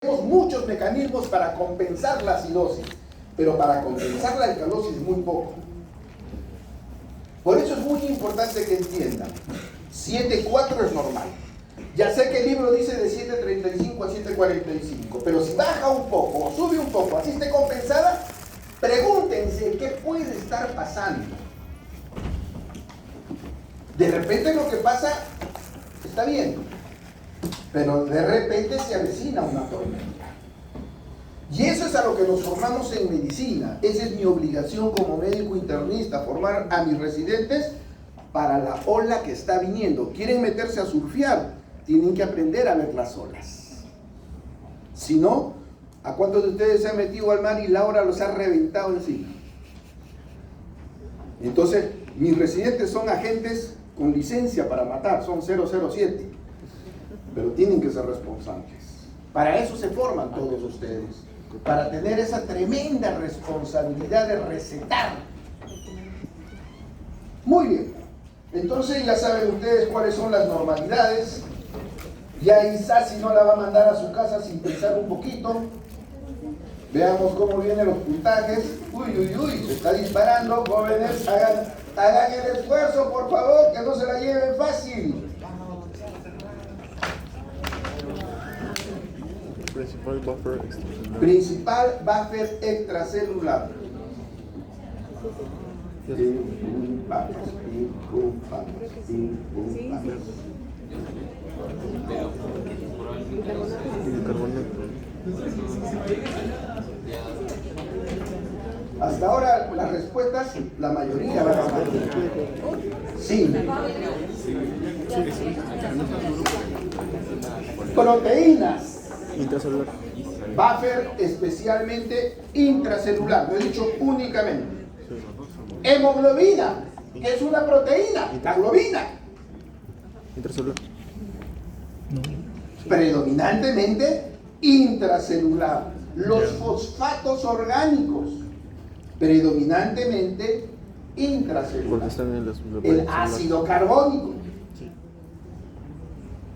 Tenemos muchos mecanismos para compensar la acidosis, pero para compensar la alcalosis muy poco. Por eso es muy importante que entiendan, 7,4 es normal. Ya sé que el libro dice de 7,35 a 7,45, pero si baja un poco o sube un poco, así esté compensada, pregúntense qué puede estar pasando. De repente lo que pasa está bien, pero de repente se avecina una tormenta. Y eso es a lo que nos formamos en medicina. Esa es mi obligación como médico internista, formar a mis residentes para la ola que está viniendo. ¿Quieren meterse a surfear? Tienen que aprender a ver las olas. Si no, ¿a cuántos de ustedes se han metido al mar y la ola los ha reventado encima? Entonces, mis residentes son agentes con licencia para matar, son 007, pero tienen que ser responsables. Para eso se forman todos ustedes, para tener esa tremenda responsabilidad de recetar. Muy bien, entonces ya saben ustedes cuáles son las normalidades. Ya Isasi no la va a mandar a su casa sin pensar un poquito. Veamos cómo vienen los puntajes. Uy, uy, uy, se está disparando, jóvenes, hagan el esfuerzo, por favor, que no se la lleven fácil. Principal buffer extracelular. Hasta ahora las respuestas, la mayoría van a dar sí. Proteínas. Intracelular. Buffer especialmente intracelular, lo he dicho únicamente. Hemoglobina, que es una proteína, la globina. Intracelular. Predominantemente intracelular. Los fosfatos orgánicos, predominantemente intracelular. Porque están en el ácido carbónico.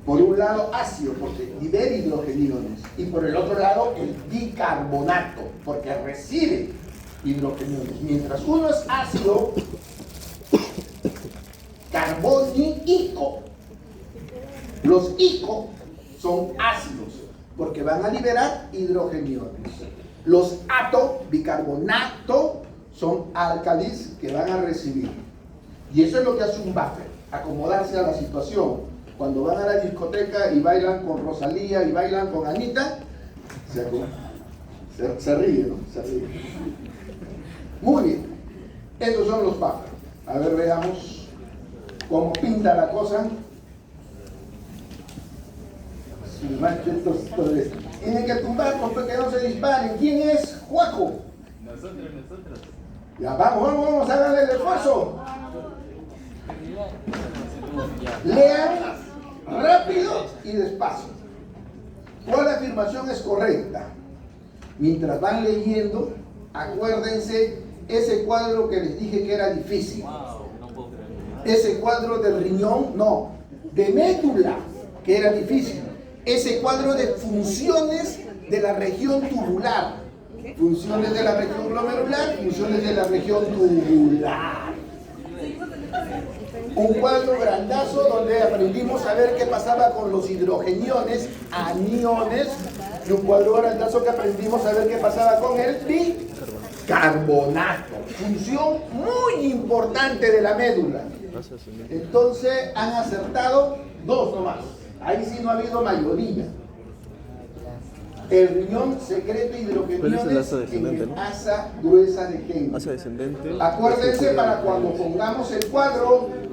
Por un lado ácido, porque libera hidrogeniones, y por el otro lado el bicarbonato, porque recibe hidrogeniones. Mientras uno es ácido carbónico, los ico son ácidos, porque van a liberar hidrogeniones. Los ato, bicarbonato, son álcalis que van a recibir. Y eso es lo que hace un buffer, acomodarse a la situación. Cuando van a la discoteca y bailan con Rosalía y bailan con Anita, se ríe, ¿no? Se ríe. Muy bien. Estos son los buffers. A ver, veamos cómo pinta la cosa. Tienen que tumbar porque no se disparen. ¿Quién es Juaco? Nosotros. Ya, vamos, háganle el esfuerzo. Lean rápido y despacio. ¿Cuál afirmación es correcta? Mientras van leyendo, acuérdense ese cuadro que les dije que era difícil. Ese cuadro del riñón, no, de médula, que era difícil. Ese cuadro de funciones de la región tubular. Funciones de la región glomerular, funciones de la región tubular. Un cuadro grandazo donde aprendimos a ver qué pasaba con los hidrogeniones, aniones, y un cuadro grandazo que aprendimos a ver qué pasaba con el bicarbonato. Función muy importante de la médula. Entonces han acertado dos nomás. Ahí sí no ha habido mayoría. El riñón secreta hidrogeniones en el asa gruesa de Henle. Asa descendente. Acuérdense para cuando pongamos el cuadro.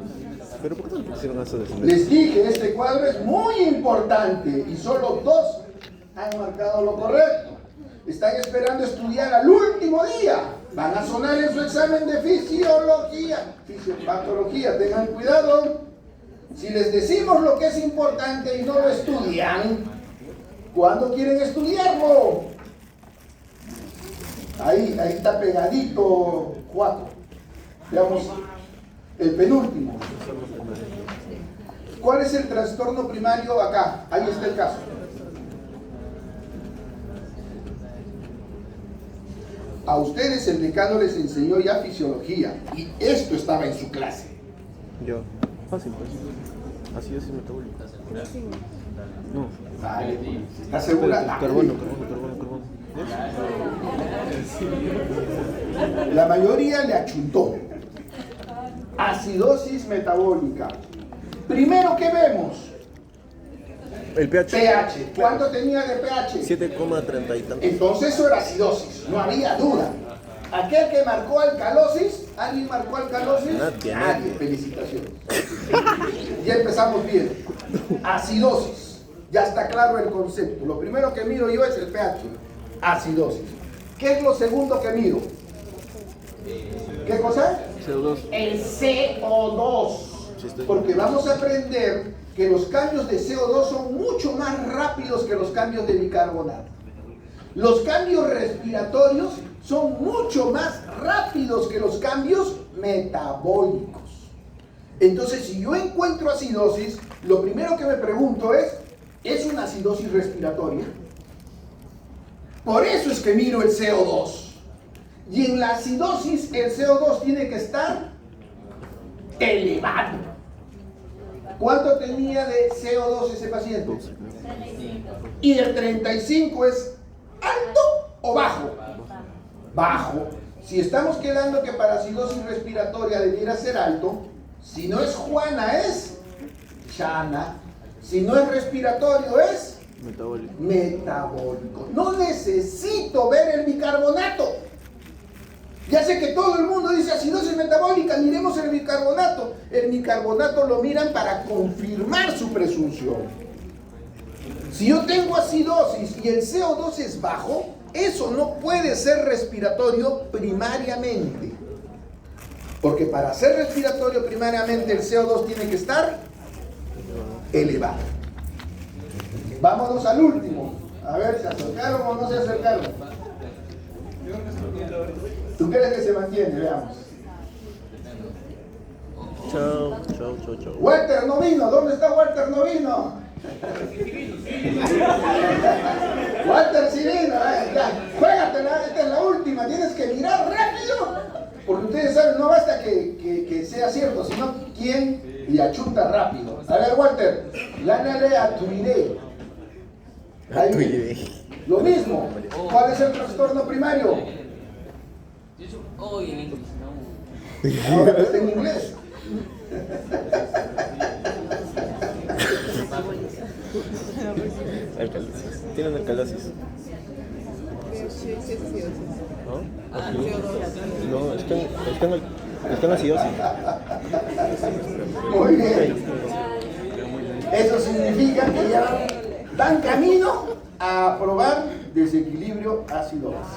¿Pero por qué no pusieron asa descendente? Les dije, este cuadro es muy importante y solo dos han marcado lo correcto. Están esperando estudiar al último día. Van a sonar en su examen de fisiopatología. Tengan cuidado. Si les decimos lo que es importante y no lo estudian, ¿cuándo quieren estudiarlo? Ahí está pegadito 4. Veamos el penúltimo. ¿Cuál es el trastorno primario acá? Ahí está el caso. A ustedes el decano les enseñó ya fisiología y esto estaba en su clase. Yo. Fácil, pues. Así es metabólico. No. Vale, ¿estás segura? Espérate, carbono. ¿Ya? La mayoría le achuntó. Acidosis metabólica. Primero, ¿qué vemos? El pH. pH. ¿Cuánto tenía de pH? 7,30 y tanto. Entonces eso era acidosis, no había duda. Aquel que marcó alcalosis, ¿alguien marcó alcalosis? Nadie. Felicitaciones. Ya empezamos bien. Acidosis. Ya está claro el concepto. Lo primero que miro yo es el pH. Acidosis. ¿Qué es lo segundo que miro? ¿Qué cosa? CO2. El CO2. Sí, estoy- Porque vamos a aprender que los cambios de CO2 son mucho más rápidos que los cambios de bicarbonato. Los cambios respiratorios son mucho más rápidos que los cambios metabólicos. Entonces, si yo encuentro acidosis, lo primero que me pregunto ¿es una acidosis respiratoria? Por eso es que miro el CO2. Y en la acidosis, el CO2 tiene que estar elevado. ¿Cuánto tenía de CO2 ese paciente? 35. Y el 35 es alto o bajo. Bajo. Si estamos quedando que para acidosis respiratoria debiera ser alto, si no es Juana es Chana, si no es respiratorio es Metabólico. metabólico. No necesito ver el bicarbonato. Ya sé que todo el mundo dice acidosis metabólica, miremos el bicarbonato. El bicarbonato lo miran para confirmar su presunción. Si yo tengo acidosis y el CO2 es bajo, eso no puede ser respiratorio primariamente. Porque para ser respiratorio primariamente el CO2 tiene que estar elevado. Vámonos al último. A ver, ¿se acercaron o no se acercaron? ¿Tú crees que se mantiene? Veamos. Chao. Walter no vino. ¿Dónde está Walter? No vino. Walter sí vino. Ya, juégatela. Esta es la última. Tienes que mirar rápido. Porque ustedes saben, no basta que sea cierto, sino quién le achunta rápido. A ver, Walter, gánale a tu idea. Ahí viene. Lo mismo. ¿Cuál es el trastorno primario? Oh, en inglés, Ahora está en inglés. Alcalosis. Tienen alcalosis. ¿No? No, están acidosis. Muy bien. Eso significa que ya dan camino a probar desequilibrio ácido-base.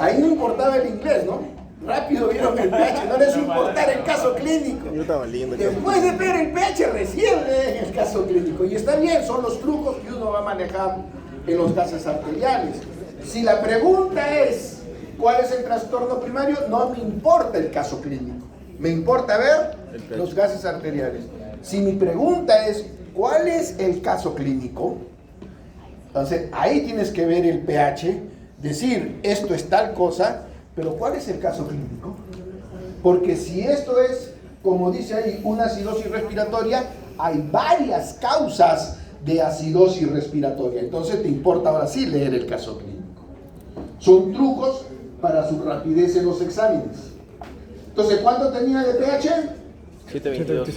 Ahí no importaba el inglés, ¿no? Rápido vieron el pH, no les importaba el caso clínico. Yo estaba leyendo. Después de ver el pH recién leen el caso clínico. Y está bien, son los trucos que uno va a manejar en los gases arteriales. Si la pregunta es ¿cuál es el trastorno primario? No me importa el caso clínico. Me importa ver los gases arteriales. Si mi pregunta es ¿cuál es el caso clínico? Entonces ahí tienes que ver el pH, decir esto es tal cosa, pero ¿cuál es el caso clínico? Porque si esto es, como dice ahí, una acidosis respiratoria, hay varias causas de acidosis respiratoria. Entonces te importa ahora sí leer el caso clínico. Son trucos para su rapidez en los exámenes. Entonces, ¿cuánto tenía de pH? 722.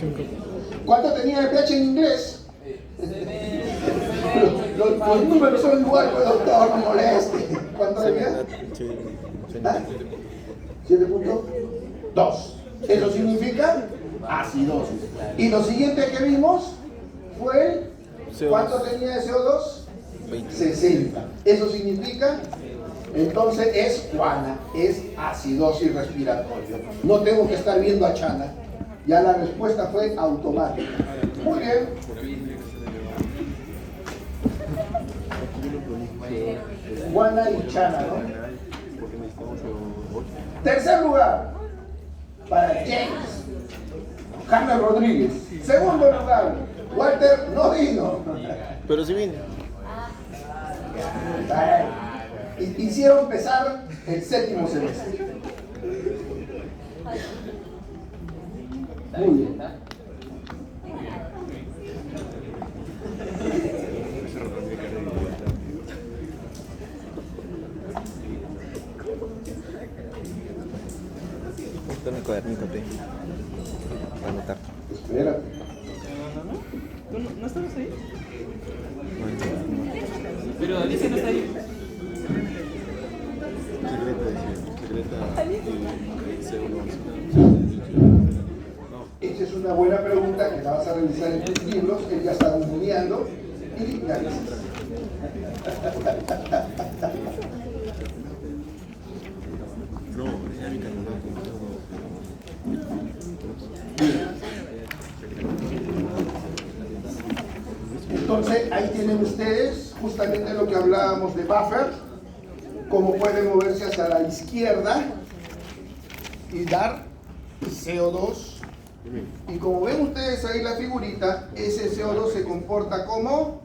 ¿Cuánto tenía de pH en inglés? Los números son igual, pues, doctor, no moleste. ¿Cuánto tenía? 7.2. Eso significa acidosis. Y lo siguiente que vimos fue el ¿cuánto tenía de CO2? 60. Eso significa, entonces es Juana, es acidosis respiratoria. No tengo que estar viendo a Chana. Ya la respuesta fue automática. Muy bien. Juana y Chana, ¿no? Tercer lugar, para James James Rodríguez. Segundo lugar, Walter no vino. Pero sí vine. hicieron pesar el séptimo semestre. Muy bien. Dame el cuadernito, pe. Para anotar. Espérate. ¿Tú no estabas ahí? Pero Alicia no está ahí. Esta es una buena pregunta que la vas a revisar en tus libros. Él ya está googleando y ya dices. Entonces, ahí tienen ustedes justamente lo que hablábamos de buffer, cómo puede moverse hacia la izquierda y dar CO2. Y como ven ustedes ahí la figurita, ese CO2 se comporta como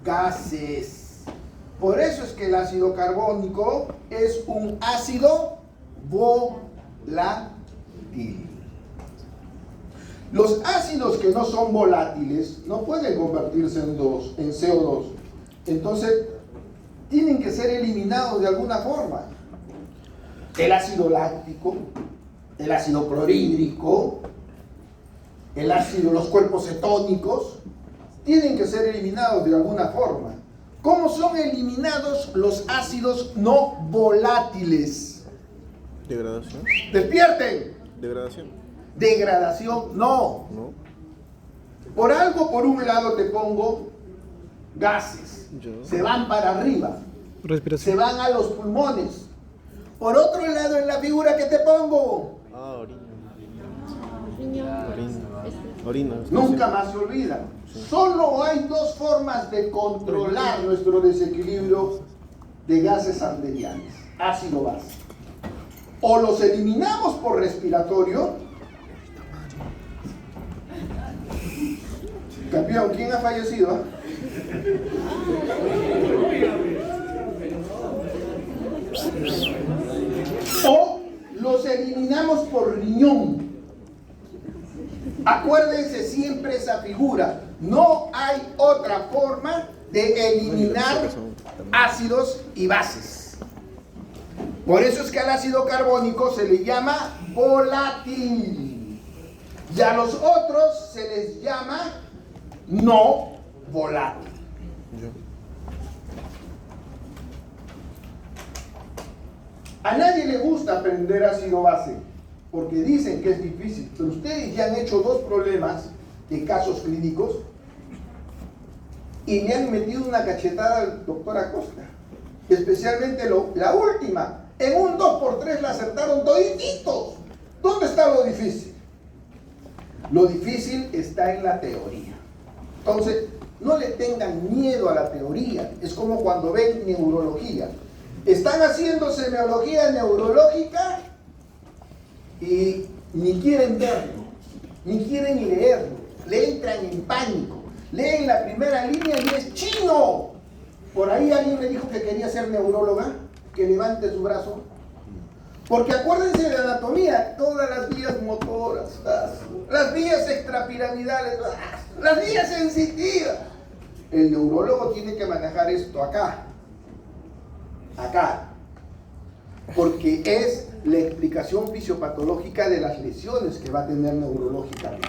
gases. Por eso es que el ácido carbónico es un ácido volátil. Los ácidos que no son volátiles no pueden convertirse en CO2. Entonces, tienen que ser eliminados de alguna forma. El ácido láctico, el ácido clorhídrico, los cuerpos cetónicos, tienen que ser eliminados de alguna forma. ¿Cómo son eliminados los ácidos no volátiles? Degradación. ¡Despierten! Degradación. Degradación, no. ¿No? Por algo, por un lado te pongo gases. Se van para arriba. Respiración. Se van a los pulmones. Por otro lado, en la figura que te pongo, Ah, orina. Orina. nunca más se olvida. Solo hay dos formas de controlar nuestro desequilibrio de gases arteriales, ácido-base. O los eliminamos por respiratorio. Campeón, ¿quién ha fallecido? O los eliminamos por riñón. Acuérdense siempre esa figura. No hay otra forma de eliminar ácidos y bases. Por eso es que al ácido carbónico se le llama volátil. Y a los otros se les llama no volátil. A nadie le gusta aprender ácido base, porque dicen que es difícil, pero ustedes ya han hecho dos problemas de casos clínicos y le han metido una cachetada al doctor Acosta. Especialmente la última, en un 2×3 la acertaron todititos. ¿Dónde está lo difícil? Lo difícil está en la teoría. Entonces, no le tengan miedo a la teoría. Es como cuando ven neurología. Están haciendo semiología neurológica y ni quieren verlo, ni quieren leerlo. Le entran en pánico. Leen la primera línea y es chino. Por ahí alguien me dijo que quería ser neuróloga, que levante su brazo. Porque acuérdense de anatomía, todas las vías motoras, las vías extrapiramidales, las vías sensitivas. El neurólogo tiene que manejar esto acá, porque es la explicación fisiopatológica de las lesiones que va a tener neurológicamente.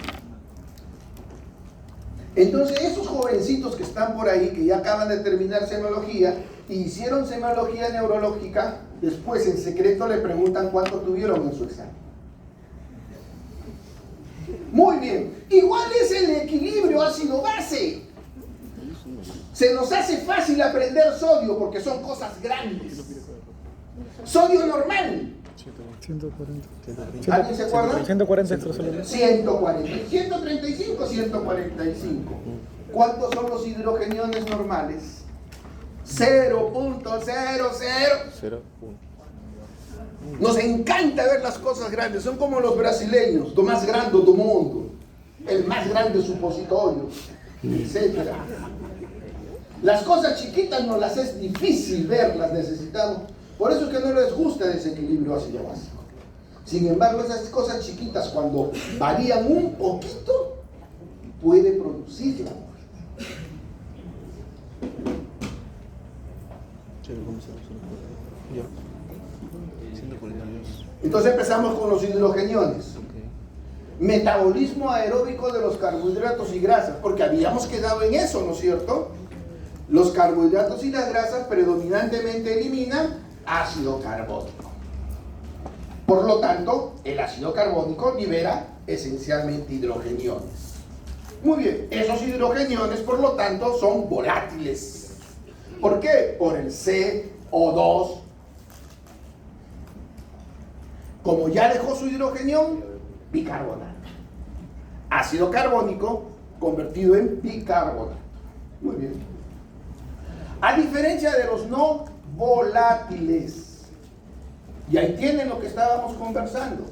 Entonces esos jovencitos que están por ahí, que ya acaban de terminar semiología y hicieron semiología neurológica, después en secreto le preguntan cuánto tuvieron en su examen. Muy bien, igual es el equilibrio ácido-base. Se nos hace fácil aprender sodio porque son cosas grandes. Sodio normal. 140. ¿Alguien se acuerda? 140 extracelulares. 140. 135, 145. ¿Cuántos son los hidrogeniones normales? 0.00. 0,1. Nos encanta ver las cosas grandes. Son como los brasileños. Lo más grande do mundo. El más grande supositorio. Etcétera. Las cosas chiquitas nos las es difícil verlas, necesitamos. Por eso es que no les gusta el desequilibrio ácido básico. Sin embargo, esas cosas chiquitas, cuando varían un poquito, puede producir la muerte. Entonces empezamos con los hidrogeniones. Metabolismo aeróbico de los carbohidratos y grasas, porque habíamos quedado en eso, ¿no es cierto? Los carbohidratos y las grasas predominantemente eliminan ácido carbónico. Por lo tanto, el ácido carbónico libera esencialmente hidrogeniones. Muy bien, esos hidrogeniones, por lo tanto, son volátiles. ¿Por qué? Por el CO2. Como ya dejó su hidrogenión, bicarbonato. Ácido carbónico convertido en bicarbonato. Muy bien. A diferencia de los no volátiles, y ahí tienen lo que estábamos conversando: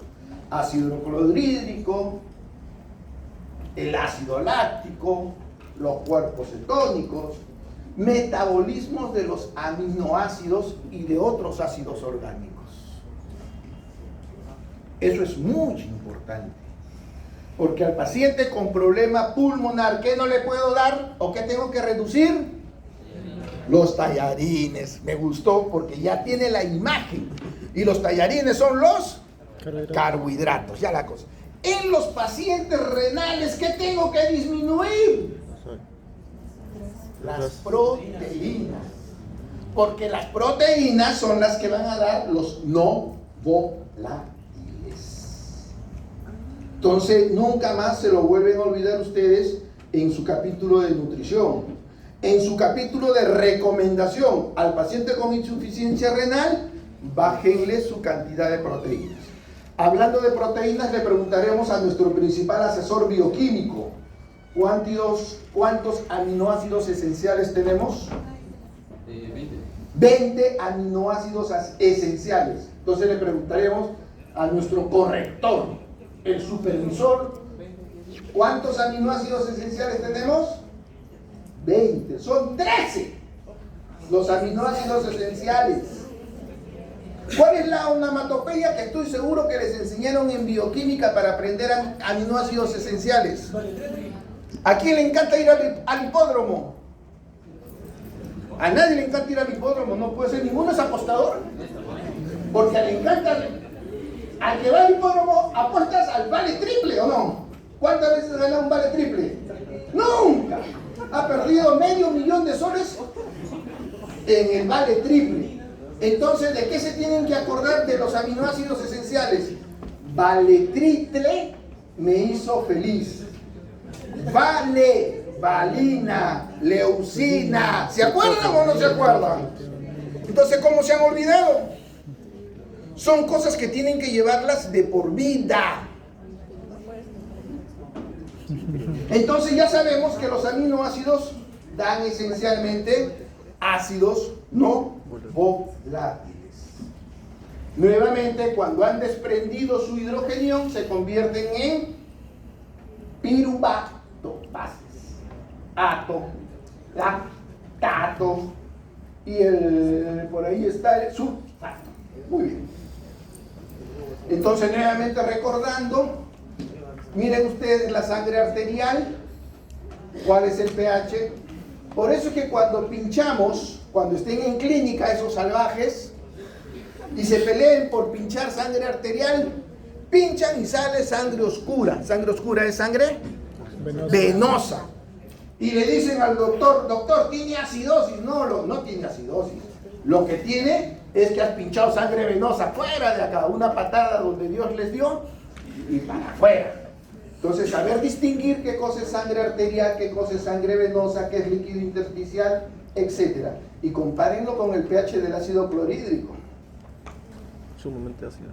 ácido clorhídrico, el ácido láctico, los cuerpos cetónicos, metabolismos de los aminoácidos y de otros ácidos orgánicos. Eso es muy importante, porque al paciente con problema pulmonar, ¿qué no le puedo dar o qué tengo que reducir? Los tallarines. Me gustó porque ya tiene la imagen. Y los tallarines son los carbohidratos, ya la cosa. En los pacientes renales, ¿qué tengo que disminuir? Las proteínas. Porque las proteínas son las que van a dar los no volátiles. Entonces, nunca más se lo vuelven a olvidar ustedes en su capítulo de nutrición. En su capítulo de recomendación al paciente con insuficiencia renal, bájenle su cantidad de proteínas. Hablando de proteínas, le preguntaremos a nuestro principal asesor bioquímico: ¿cuántos aminoácidos esenciales tenemos? 20 aminoácidos esenciales. Entonces le preguntaremos a nuestro corrector, el supervisor: ¿cuántos aminoácidos esenciales tenemos? 20. Son 13 los aminoácidos esenciales. ¿Cuál es la onomatopeya que estoy seguro que les enseñaron en bioquímica para aprender aminoácidos esenciales? ¿A quién le encanta ir al hipódromo? A nadie le encanta ir al hipódromo, no puede ser, ninguno es apostador. Porque le encanta, al que va al hipódromo, apuestas al vale triple, ¿o no? ¿Cuántas veces has ganado un vale triple? ¡Nunca! Ha perdido $500,000 de soles en el vale triple. Entonces, ¿de qué se tienen que acordar de los aminoácidos esenciales? Vale triple me hizo feliz. Vale, valina, leucina. ¿Se acuerdan o no se acuerdan? Entonces, ¿cómo se han olvidado? Son cosas que tienen que llevarlas de por vida. Entonces ya sabemos que los aminoácidos dan esencialmente ácidos no volátiles. Nuevamente, cuando han desprendido su hidrogenión, se convierten en piruvatobases. Ato, lactato y por ahí está el sulfato. Muy bien. Entonces, nuevamente recordando, miren ustedes la sangre arterial, ¿cuál es el pH? Por eso es que cuando pinchamos, cuando estén en clínica esos salvajes y se peleen por pinchar sangre arterial, pinchan y sale sangre oscura. Sangre oscura es sangre venosa. Y le dicen al doctor: doctor, ¿tiene acidosis? No tiene acidosis. Lo que tiene es que has pinchado sangre venosa. Fuera de acá, una patada donde Dios les dio y para afuera. Entonces, saber distinguir qué cosa es sangre arterial, qué cosa es sangre venosa, qué es líquido intersticial, etc. Y compárenlo con el pH del ácido clorhídrico. Sumamente ácido.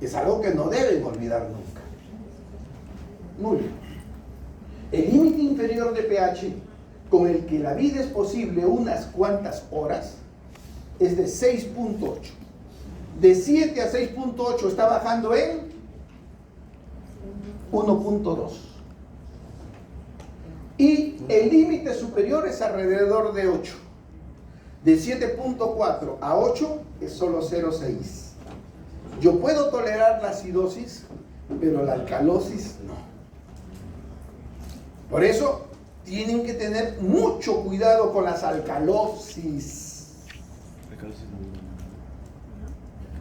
Es algo que no deben olvidar nunca. Muy bien. El límite inferior de pH con el que la vida es posible unas cuantas horas es de 6.8. De 7 a 6.8 está bajando en 1.2. Y el límite superior es alrededor de 8. De 7.4 a 8 es solo 0,6. Yo puedo tolerar la acidosis, pero la alcalosis no. Por eso tienen que tener mucho cuidado con las alcalosis.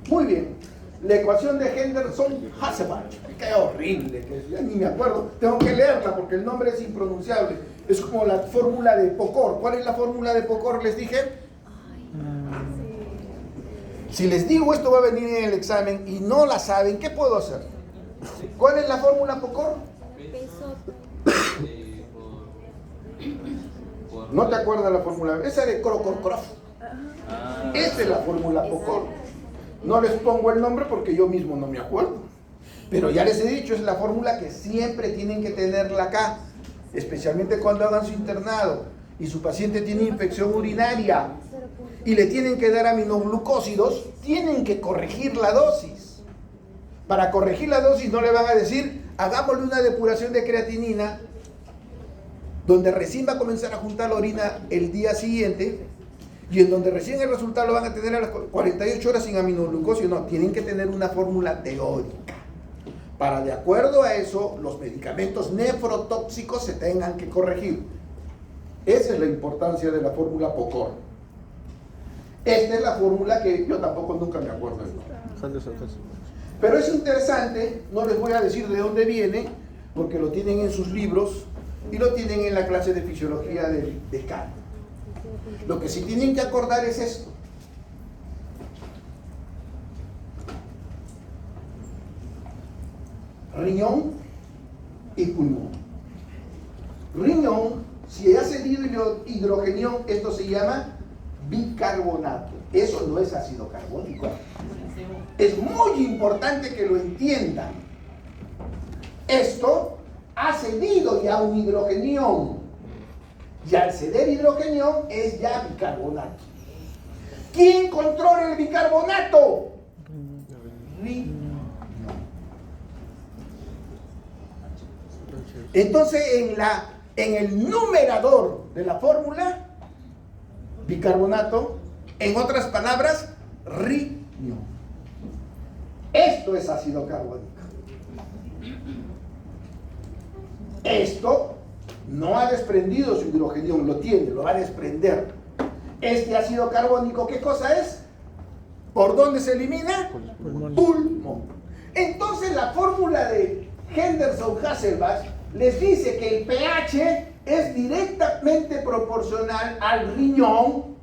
Muy bien. La ecuación de Henderson-Hasselbalch. Qué horrible, que ya ni me acuerdo. Tengo que leerla porque el nombre es impronunciable. Es como la fórmula de Pocock. ¿Cuál es la fórmula de Pocock? Les dije. Si les digo esto va a venir en el examen y no la saben, ¿qué puedo hacer? ¿Cuál es la fórmula Pocock? ¿No te acuerdas la fórmula? Esa de Crocorcroft. Esa es la fórmula Pocock. No les pongo el nombre porque yo mismo no me acuerdo. Pero ya les he dicho, es la fórmula que siempre tienen que tenerla acá. Especialmente cuando hagan su internado y su paciente tiene infección urinaria y le tienen que dar aminoglucósidos, tienen que corregir la dosis. Para corregir la dosis no le van a decir, hagámosle una depuración de creatinina, donde recién va a comenzar a juntar la orina el día siguiente, y en donde recién el resultado lo van a tener a las 48 horas sin aminoglucósidos. No, tienen que tener una fórmula teórica. Para, de acuerdo a eso, los medicamentos nefrotóxicos se tengan que corregir. Esa es la importancia de la fórmula Pocock. Esta es la fórmula que yo tampoco nunca me acuerdo del nombre. Pero es interesante, no les voy a decir de dónde viene, porque lo tienen en sus libros y lo tienen en la clase de fisiología de Kant. Lo que sí tienen que acordar es esto. Riñón y pulmón. Riñón, si ha cedido hidrogenión, esto se llama bicarbonato. Eso no es ácido carbónico. Es muy importante que lo entiendan. Esto ha cedido ya un hidrogenión. Y al ceder hidrogenión es ya bicarbonato. ¿Quién controla el bicarbonato? Riñón. Entonces en el numerador de la fórmula, bicarbonato, en otras palabras, riñón. Esto es ácido carbónico. Esto no ha desprendido su hidrogenión, lo tiene, lo va a desprender. Este ácido carbónico, ¿qué cosa es? ¿Por dónde se elimina? Pulmón. Entonces la fórmula de Henderson-Hasselbalch les dice que el pH es directamente proporcional al riñón.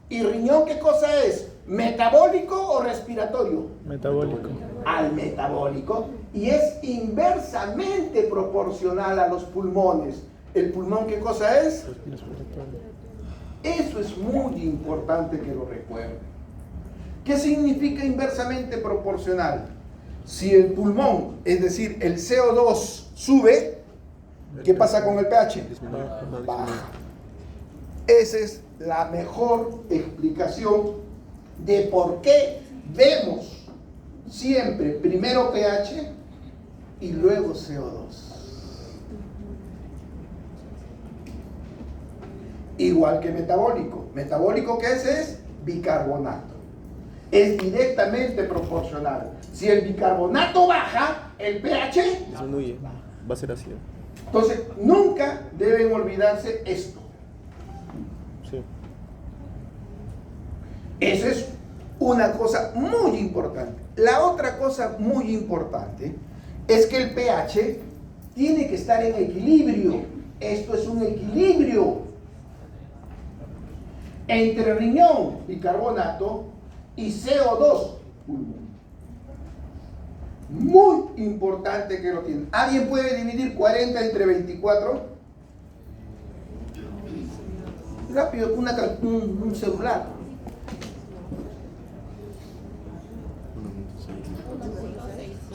¿Y riñón qué cosa es? ¿Metabólico o respiratorio? Metabólico. Al metabólico. Y es inversamente proporcional a los pulmones. ¿El pulmón qué cosa es? Eso es muy importante que lo recuerden. ¿Qué significa inversamente proporcional? Si el pulmón, es decir, el CO2 sube, ¿qué pasa con el pH? Baja. Esa es la mejor explicación de por qué vemos siempre primero pH y luego CO2. Igual que metabólico. ¿Metabólico qué es? Bicarbonato. Es directamente proporcional. Si el bicarbonato baja, el pH disminuye. Va a ser ácido. Entonces, nunca deben olvidarse esto. Sí. Eso es una cosa muy importante. La otra cosa muy importante es que el pH tiene que estar en equilibrio. Esto es un equilibrio entre riñón, bicarbonato, y CO2, pulmón. Muy importante que lo tienen. ¿Alguien puede dividir 40 entre 24? Rápido, un celular.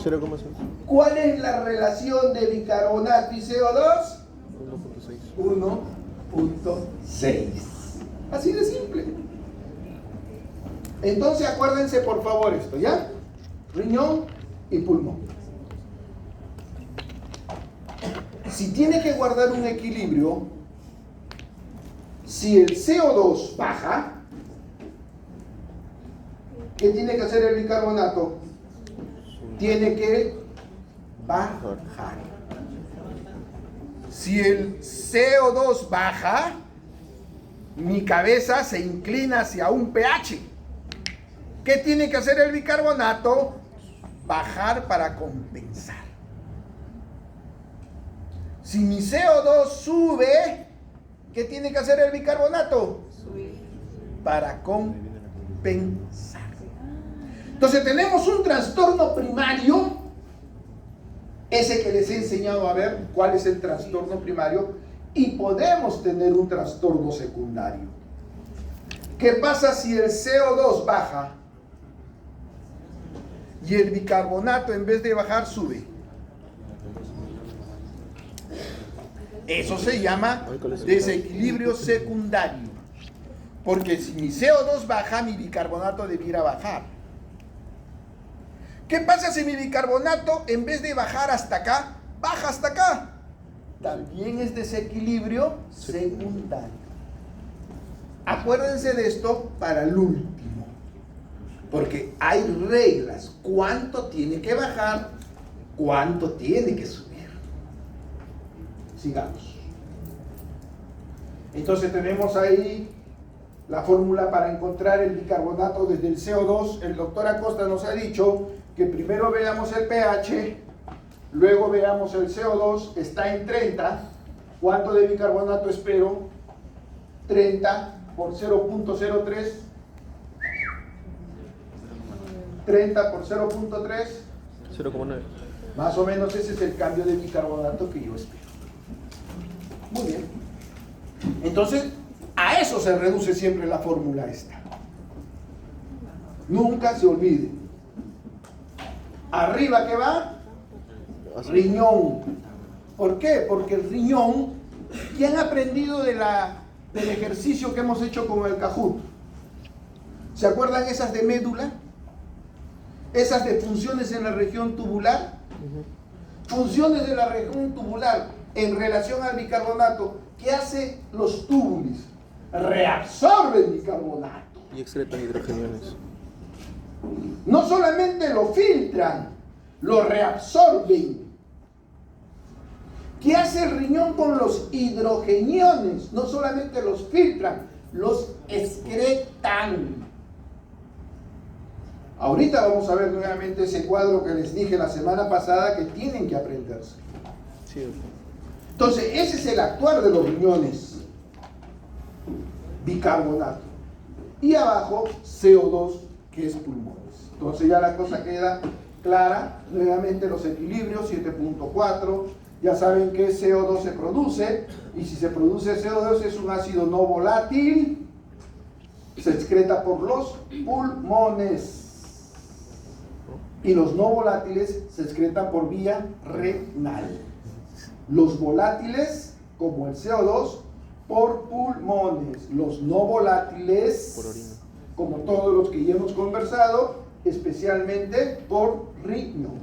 0,6. ¿Cuál es la relación de bicarbonato y CO2? 1.6. Así de simple. Entonces acuérdense por favor esto, ¿ya? Riñón y pulmón. si tiene que guardar un equilibrio, si el CO2 baja, ¿qué tiene que hacer el bicarbonato? Tiene que bajar. Si el CO2 baja, mi cabeza se inclina hacia un pH. ¿Qué tiene que hacer el bicarbonato? Bajar para compensar. Si mi CO2 sube, ¿qué tiene que hacer el bicarbonato? Subir. Para compensar. Entonces tenemos un trastorno primario, ese que les he enseñado a ver cuál es el trastorno primario, y podemos tener un trastorno secundario. ¿Qué pasa si el CO2 baja y el bicarbonato en vez de bajar sube? Eso se llama desequilibrio secundario. Porque si mi CO2 baja, mi bicarbonato debiera bajar. ¿Qué pasa si mi bicarbonato en vez de bajar hasta acá, baja hasta acá? También es desequilibrio secundario. Acuérdense de esto para el último. Porque hay reglas. ¿Cuánto tiene que bajar? ¿Cuánto tiene que subir? Sigamos. Entonces tenemos ahí la fórmula para encontrar el bicarbonato desde el CO2. El doctor Acosta nos ha dicho que primero veamos el pH, luego veamos el CO2, está en 30. ¿Cuánto de bicarbonato espero? 30 por 0.03. 30 por 0.3. 0,9. Más o menos ese es el cambio de bicarbonato que yo espero. Muy bien. Entonces, a eso se reduce siempre la fórmula esta. Nunca se olvide. Arriba, ¿qué va? Riñón. ¿Por qué? Porque el riñón, ¿qué han aprendido del ejercicio que hemos hecho con el Kahoot? ¿Se acuerdan esas de médula? Esas de funciones en la región tubular. Funciones de la región tubular en relación al bicarbonato. ¿Qué hace los túbulos? Reabsorben bicarbonato. Y excretan hidrogeniones. No solamente lo filtran, lo reabsorben. ¿Qué hace el riñón con los hidrogeniones? No solamente los filtran, los excretan. Ahorita vamos a ver nuevamente ese cuadro que les dije la semana pasada que tienen que aprenderse. Sí, doctor. Entonces, ese es el actuar de los riñones. Bicarbonato. Y abajo, CO2, que es pulmones. Entonces ya la cosa queda clara. Nuevamente los equilibrios, 7.4. Ya saben que CO2 se produce. Y si se produce CO2 es un ácido no volátil. Se excreta por los pulmones. Y los no volátiles se excretan por vía renal. Los volátiles, como el CO2, por pulmones. Los no volátiles, Por orina. como todos los que ya hemos conversado, especialmente por riñones.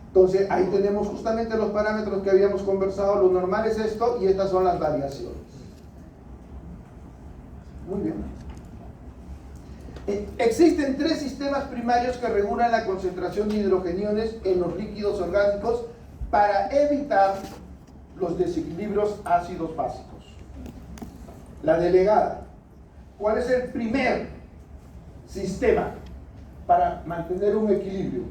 Entonces, ahí tenemos justamente los parámetros que habíamos conversado. Lo normal es esto y estas son las variaciones. Muy bien. Existen tres sistemas primarios que regulan la concentración de hidrogeniones en los líquidos orgánicos para evitar los desequilibrios ácidos básicos. La delegada. ¿Cuál es el primer sistema para mantener un equilibrio?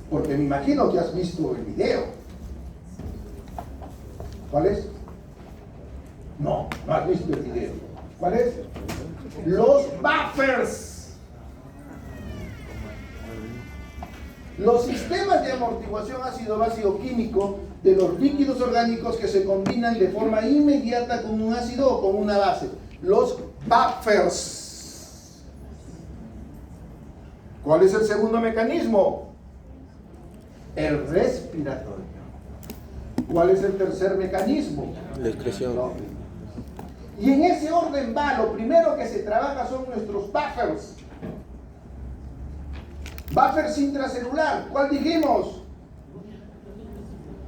Porque me imagino que has visto el video. ¿Cuál es? No, no has visto el video. ¿Cuál es? Los buffers. Los sistemas de amortiguación ácido-básico químico de los líquidos orgánicos que se combinan de forma inmediata con un ácido o con una base. Los buffers. ¿Cuál es el segundo mecanismo? El respiratorio. ¿Cuál es el tercer mecanismo? La excreción. No. Y en ese orden va, lo primero que se trabaja son nuestros buffers. Buffers intracelular, ¿cuál dijimos?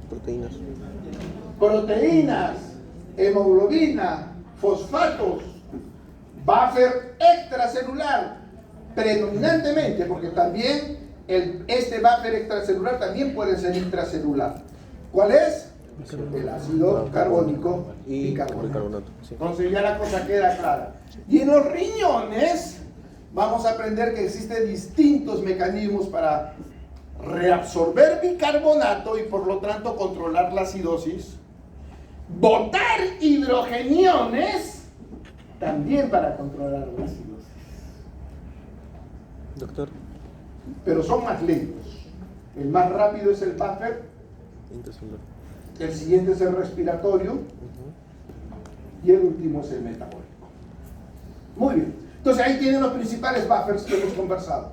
Proteínas. Proteínas, hemoglobina, fosfatos. Buffer extracelular, predominantemente, porque también este buffer extracelular también puede ser intracelular. ¿Cuál es? El ácido carbónico Y bicarbonato. bicarbonato. Sí. Entonces ya la cosa queda clara. Y en los riñones vamos a aprender que existen distintos mecanismos para reabsorber bicarbonato y por lo tanto controlar la acidosis, botar hidrogeniones también para controlar la acidosis. Doctor, Pero son más lentos. El más rápido es el buffer, intracelular. el siguiente es el respiratorio y el último es el metabólico. Muy bien. Entonces ahí tienen los principales buffers que hemos conversado.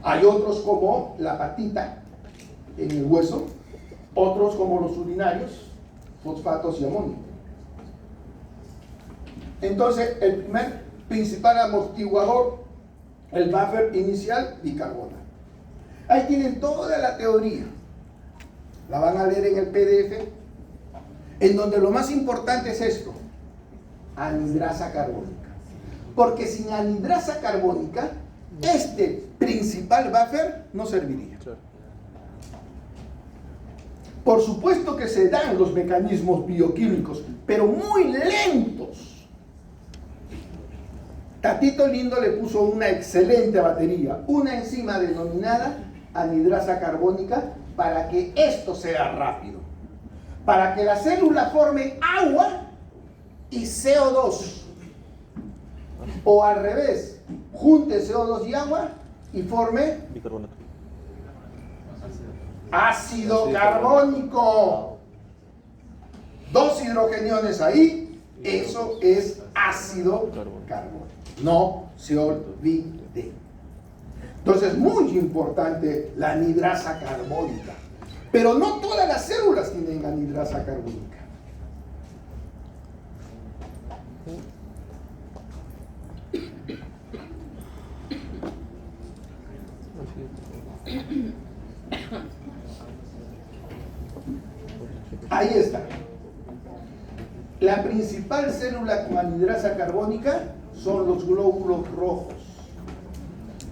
Hay otros como la patita en el hueso, otros como los urinarios, fosfatos y amonio. Entonces, el primer principal amortiguador, el buffer inicial, bicarbonato. Ahí tienen toda la teoría. La van a leer en el PDF, en donde lo más importante es esto: anhidrasa carbónica. Porque sin anhidrasa carbónica, este principal buffer no serviría. Claro. Por supuesto que se dan los mecanismos bioquímicos, pero muy lentos. Tatito Lindo le puso una excelente batería, una enzima denominada anhidrasa carbónica, para que esto sea rápido, para que la célula forme agua y CO2, o al revés, junte CO2 y agua y forme Bicarbonato. ácido carbónico. Dos hidrogeniones ahí, eso es ácido carbónico. No se olvide. Entonces, muy importante la anhidrasa carbónica. Pero no todas las células tienen anhidrasa carbónica. Ahí está. La principal célula con anhidrasa carbónica son los glóbulos rojos.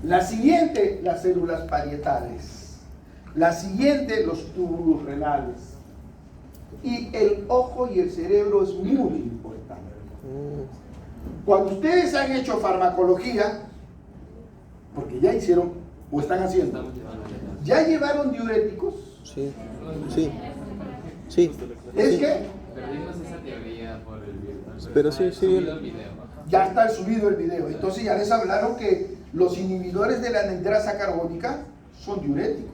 La siguiente, las células parietales. La siguiente, los túbulos renales. Y el ojo y el cerebro es muy importante. Cuando ustedes han hecho farmacología, porque ya hicieron o están haciendo, ¿ya llevaron diuréticos? Sí. Sí. Sí. Es que Perdimos esa teoría por el video. Pero sí, sí. Subido el video. ya está subido el video. Entonces ya les hablaron que los inhibidores de la anhidrasa carbónica son diuréticos.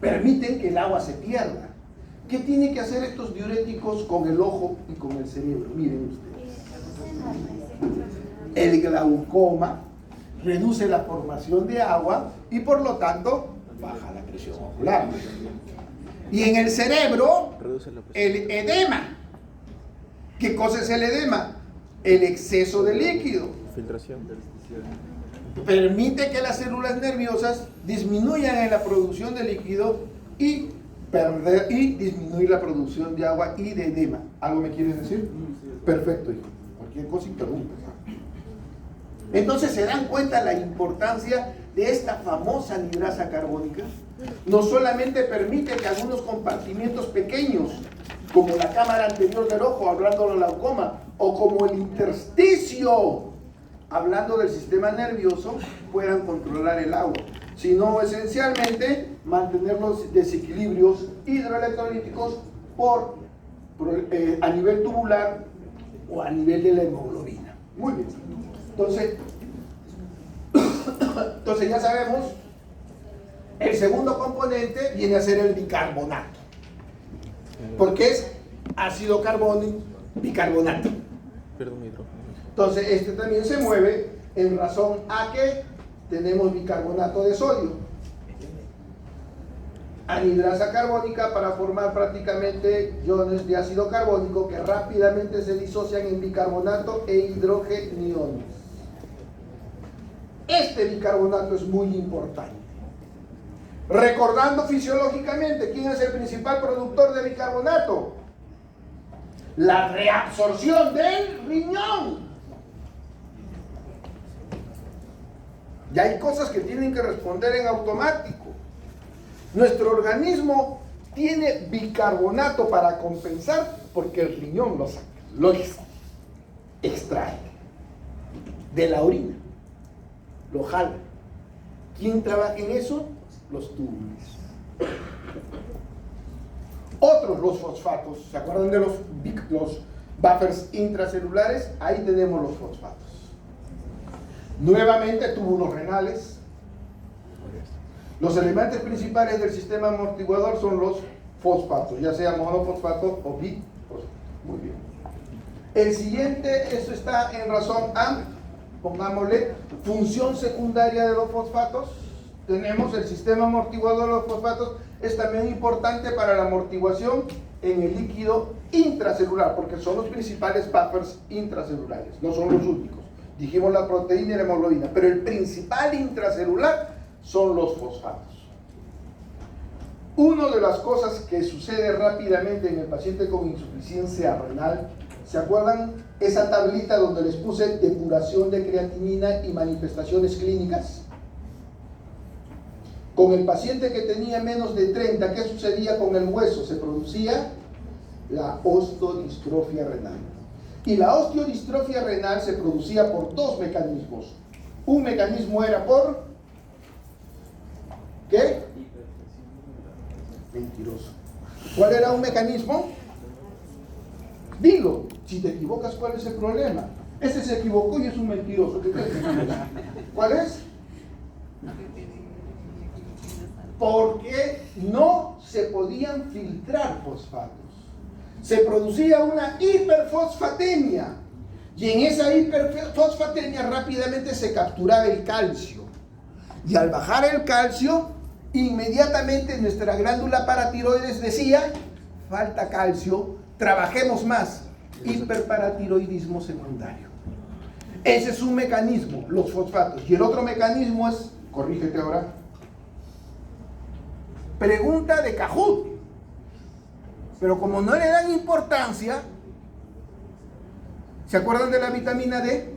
Permiten que el agua se pierda. ¿Qué tienen que hacer estos diuréticos con el ojo y con el cerebro? Miren ustedes. El glaucoma reduce la formación de agua y por lo tanto baja la presión ocular. Y en el cerebro, Reduce la presión. el edema. ¿Qué cosa es el edema? El exceso de líquido. Filtración. Permite que las células nerviosas disminuyan en la producción de líquido y disminuir la producción de agua y de edema. ¿Algo me quieres decir? Perfecto, hijo. Cualquier cosa y pregunta. Entonces se dan cuenta la importancia de esta famosa anhidrasa carbónica. No solamente permite que algunos compartimientos pequeños, como la cámara anterior del ojo, hablando del glaucoma, o como el intersticio, hablando del sistema nervioso, puedan controlar el agua, sino esencialmente mantener los desequilibrios hidroelectrolíticos a nivel tubular o a nivel de la hemoglobina. Muy bien. Entonces ya sabemos, el segundo componente viene a ser el bicarbonato, porque es ácido carbónico, bicarbonato. Perdón, hidrógeno. Entonces este también se mueve en razón a que tenemos bicarbonato de sodio. anhidrasa carbónica para formar prácticamente iones de ácido carbónico que rápidamente se disocian en bicarbonato e hidrogeniones. Este bicarbonato es muy importante. Recordando fisiológicamente, ¿quién es el principal productor de bicarbonato? La reabsorción del riñón. Y hay cosas que tienen que responder en automático. Nuestro organismo tiene bicarbonato para compensar porque el riñón lo saca, lo extrae de la orina, lo jala. ¿Quién trabaja en eso? Los túbulos. Otros, los fosfatos. ¿Se acuerdan de los buffers intracelulares? Ahí tenemos los fosfatos. Nuevamente, túbulos renales. Los elementos principales del sistema amortiguador son los fosfatos, ya sea monofosfato o bifosfato. Muy bien. El siguiente, esto está en razón A, pongámosle, función secundaria de los fosfatos. Tenemos el sistema amortiguador de los fosfatos, es también importante para la amortiguación en el líquido intracelular, porque son los principales buffers intracelulares, no son los únicos. Dijimos la proteína y la hemoglobina, pero el principal intracelular son los fosfatos. Una de las cosas que sucede rápidamente en el paciente con insuficiencia renal, ¿se acuerdan esa tablita donde les puse depuración de creatinina y manifestaciones clínicas? Con el paciente que tenía menos de 30, ¿qué sucedía con el hueso? Se producía la osteodistrofia renal. Y la osteodistrofia renal se producía por dos mecanismos. Un mecanismo era por... ¿qué? Mentiroso. ¿Cuál era un mecanismo? Dilo. Si te equivocas, ¿cuál es el problema? Ese se equivocó y es un mentiroso. ¿Qué crees? ¿Cuál es? Porque no se podían filtrar fosfatos. Se producía una hiperfosfatemia. Y en esa hiperfosfatemia rápidamente se capturaba el calcio. Y al bajar el calcio, inmediatamente nuestra glándula paratiroides decía, falta calcio, trabajemos más. Hiperparatiroidismo secundario. Ese es un mecanismo, los fosfatos. Y el otro mecanismo es, corrígete ahora, pregunta de Cajut. Pero como no le dan importancia, ¿se acuerdan de la vitamina D?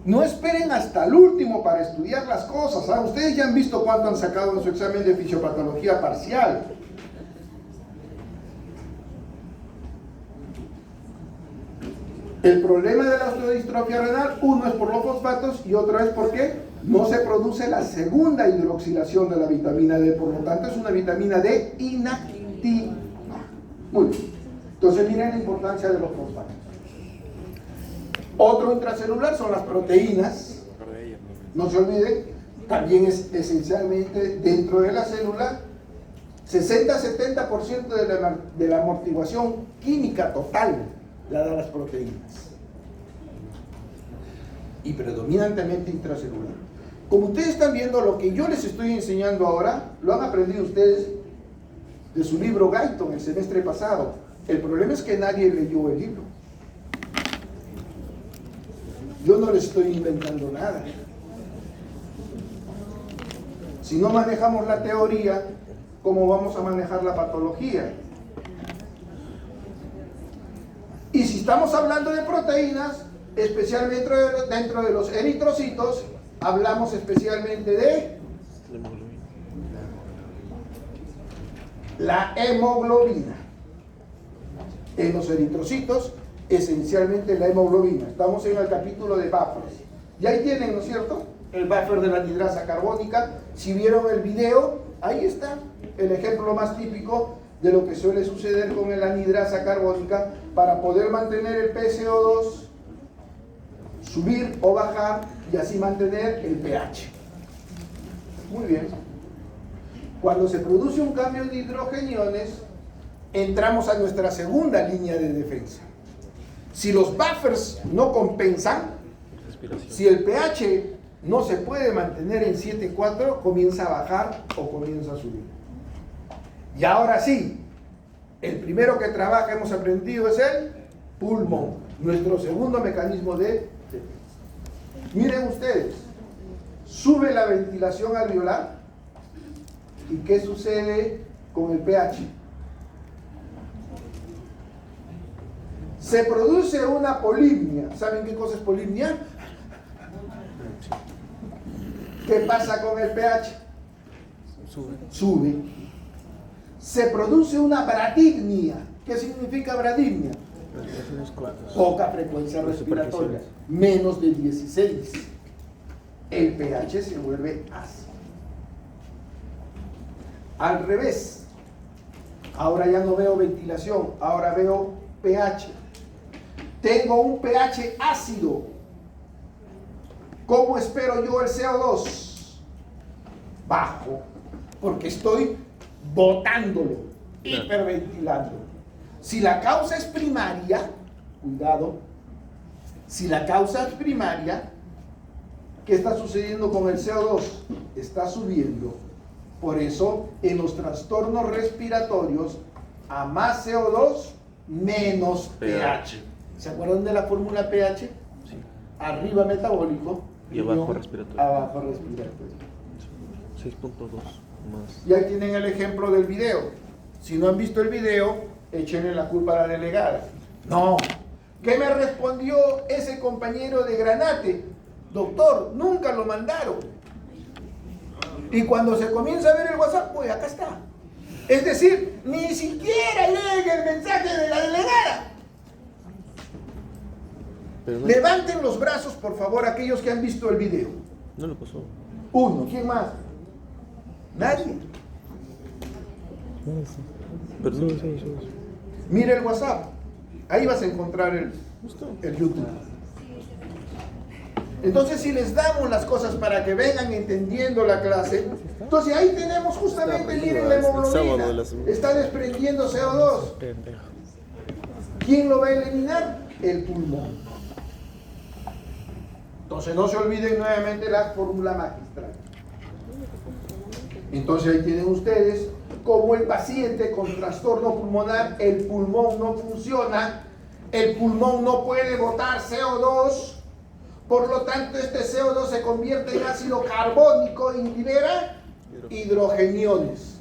No esperen hasta el último para estudiar las cosas. ¿Ah? Ustedes ya han visto cuánto han sacado en su examen de fisiopatología parcial. El problema de la osteodistrofia renal, uno es por los fosfatos y otro es porque no se produce la segunda hidroxilación de la vitamina D. Por lo tanto, es una vitamina D inactiva. Muy bien. Entonces, miren la importancia de los fosfatos. Otro intracelular son las proteínas. No se olviden, también es esencialmente dentro de la célula 60-70% de la amortiguación química total la da las proteínas. Y predominantemente intracelular. Como ustedes están viendo, lo que yo les estoy enseñando ahora, lo han aprendido ustedes de su libro Guyton el semestre pasado. El problema es que nadie leyó el libro. Yo no les estoy inventando nada. Si no manejamos la teoría, ¿cómo vamos a manejar la patología? Y si estamos hablando de proteínas, especialmente dentro de los eritrocitos, hablamos especialmente de la hemoglobina. En los eritrocitos, esencialmente la hemoglobina. Estamos en el capítulo de buffers. Y ahí tienen, ¿no es cierto?, el buffer de la anhidrasa carbónica. Si vieron el video, ahí está el ejemplo más típico de lo que suele suceder con la anhidrasa carbónica para poder mantener el PCO2, subir o bajar y así mantener el pH. Muy bien. Cuando se produce un cambio de hidrogeniones, entramos a nuestra segunda línea de defensa. Si los buffers no compensan, si el pH no se puede mantener en 7,4, comienza a bajar o comienza a subir. Y ahora sí, el primero que trabaja, hemos aprendido, es el pulmón, nuestro segundo mecanismo de defensa. Miren ustedes, sube la ventilación alveolar, ¿y qué sucede con el pH? Se produce una polipnia. ¿Saben qué cosa es polipnia? ¿Qué pasa con el pH? Sube. Se produce una bradypnia. ¿Qué significa bradypnia? Poca frecuencia respiratoria, menos de 16. El pH se vuelve ácido. Al revés, ahora ya no veo ventilación, ahora veo pH. Tengo un pH ácido. ¿Cómo espero yo el CO2? Bajo, porque estoy botándolo, hiperventilando. Si la causa es primaria, cuidado, si la causa es primaria, ¿qué está sucediendo con el CO2? Está subiendo. Por eso, en los trastornos respiratorios, a más CO2, menos pH. ¿Se acuerdan de la fórmula pH? Sí. Arriba metabólico Y abajo respiratorio. Abajo respiratorio. 6.2 más. Y ahí tienen el ejemplo del video. Si no han visto el video, échenle la culpa a la delegada. No. ¿Qué me respondió ese compañero de Granate? Doctor, nunca lo mandaron. Y cuando se comienza a ver el WhatsApp, pues acá está. Es decir, ni siquiera leen el mensaje de la delegada. Pero no, Levanten los brazos, por favor, aquellos que han visto el video. no lo pasó. Uno, ¿quién más? Nadie. Pero no, Mira el WhatsApp. Ahí vas a encontrar el YouTube. Entonces, si les damos las cosas para que vengan entendiendo la clase, entonces ahí tenemos justamente, miren la hemoglobina. Está desprendiendo CO2. ¿Quién lo va a eliminar? El pulmón. Entonces, no se olviden nuevamente la fórmula magistral. Entonces, ahí tienen ustedes como el paciente con trastorno pulmonar, el pulmón no funciona, el pulmón no puede botar CO2, por lo tanto este CO2 se convierte en ácido carbónico y libera hidrogeniones.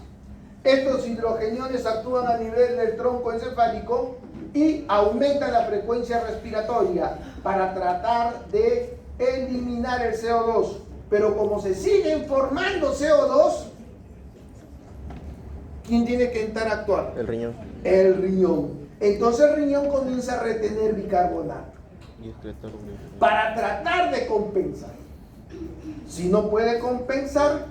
Estos hidrogeniones actúan a nivel del tronco encefálico y aumentan la frecuencia respiratoria para tratar de eliminar el CO2. Pero como se siguen formando CO2, ¿quién tiene que entrar a actuar? El riñón. El riñón. Entonces el riñón comienza a retener bicarbonato Y excretar un- para tratar de compensar. Si no puede compensar,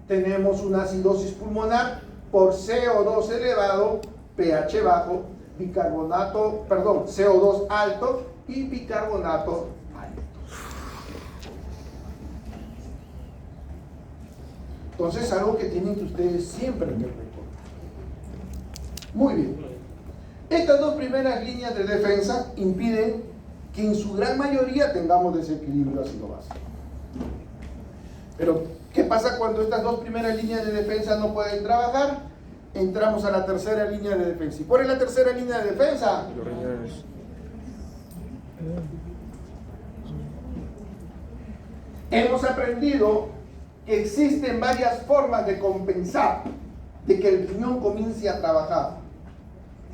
tenemos una acidosis pulmonar por CO2 elevado, pH bajo, bicarbonato, perdón, CO2 alto y bicarbonato alto. Entonces, algo que tienen que ustedes siempre que recordar. Muy bien. Estas dos primeras líneas de defensa impiden que en su gran mayoría tengamos desequilibrio ácido-base. Pero, ¿qué pasa cuando estas dos primeras líneas de defensa no pueden trabajar? Entramos a la tercera línea de defensa. ¿Y cuál es la tercera línea de defensa? Los riñones. Hemos aprendido que existen varias formas de compensar de que el riñón comience a trabajar,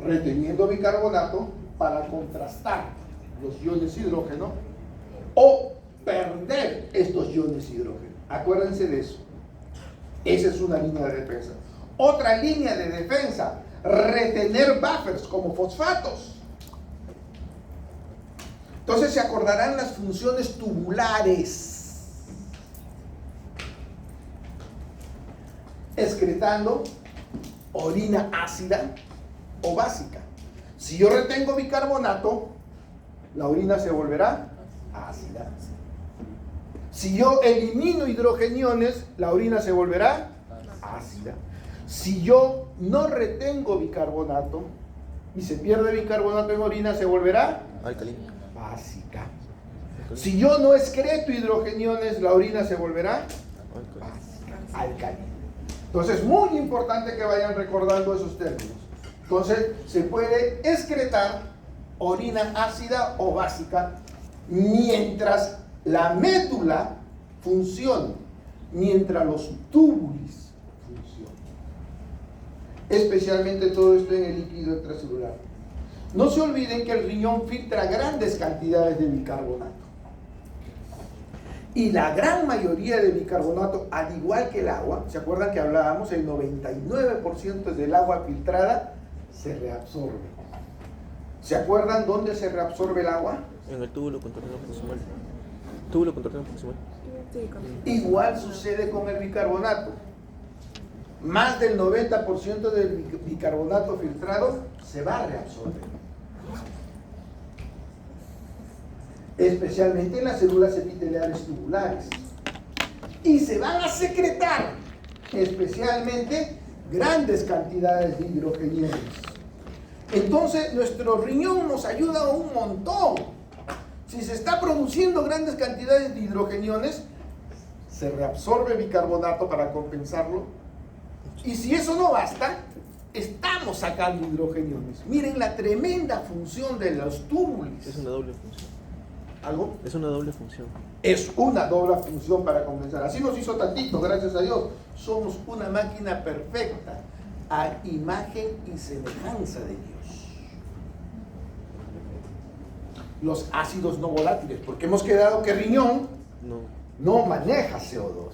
reteniendo bicarbonato para contrastar los iones hidrógeno o perder estos iones hidrógeno. Acuérdense de eso. Esa es una línea de defensa. Otra línea de defensa, retener buffers como fosfatos. Entonces se acordarán las funciones tubulares. Excretando orina ácida o básica. Si yo retengo bicarbonato, la orina se volverá ácida. Si yo elimino hidrogeniones, la orina se volverá ácida. Si yo no retengo bicarbonato y se pierde bicarbonato en orina, se volverá Alcalino. básica. Si yo no excreto hidrogeniones, la orina se volverá alcalina. Entonces, muy importante que vayan recordando esos términos. Entonces, se puede excretar orina ácida o básica mientras la médula funcione, mientras los túbulos funcionen. Especialmente todo esto en el líquido extracelular. No se olviden que el riñón filtra grandes cantidades de bicarbonato. Y la gran mayoría de bicarbonato, al igual que el agua, ¿se acuerdan que hablábamos? El 99% del agua filtrada se reabsorbe. ¿Se acuerdan dónde se reabsorbe el agua? En el túbulo contorno proximal. Túbulo contorno proximal. Igual sucede con el bicarbonato. Más del 90% del bicarbonato filtrado se va a reabsorber. Especialmente en las células epiteliales tubulares. Y se van a secretar, especialmente, grandes cantidades de hidrogeniones. Entonces, nuestro riñón nos ayuda un montón. Si se está produciendo grandes cantidades de hidrogeniones, se reabsorbe bicarbonato para compensarlo. Y si eso no basta, estamos sacando hidrogeniones. Miren la tremenda función de los túbulos. Es una doble función. ¿Algo? Es una doble función. Es una doble función para compensar. Así nos hizo tantito, gracias a Dios. Somos una máquina perfecta, a imagen y semejanza de Dios. Los ácidos no volátiles, porque hemos quedado que riñón no maneja CO2.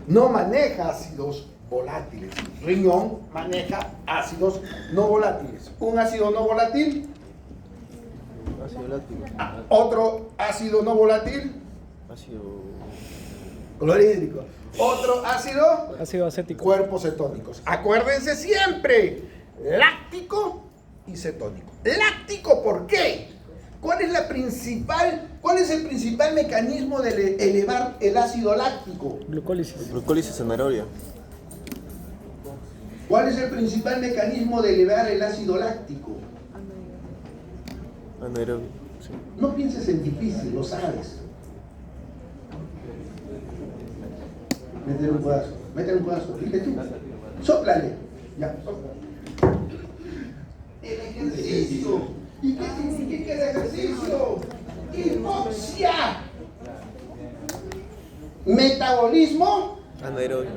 No maneja ácidos volátiles. Riñón maneja ácidos no volátiles. Un ácido no volátil. Ácido láctico. Otro ácido no volátil. Ácido Clorhídrico. Otro ácido. Ácido acético. Cuerpos cetónicos. Acuérdense siempre. Láctico y cetónico. Láctico, ¿por qué? ¿Cuál es el principal mecanismo de elevar el ácido láctico? Glucólisis. Glucólisis anaerobia. ¿Cuál es el principal mecanismo de elevar el ácido láctico? Anaerobia. Sí. No pienses en difícil, lo sabes. Métele un codazo, fíjate tú. Sóplale. Ya, sóplale. El ejercicio. ¿Y qué significa el ejercicio? Hipoxia. Metabolismo Anaerobia.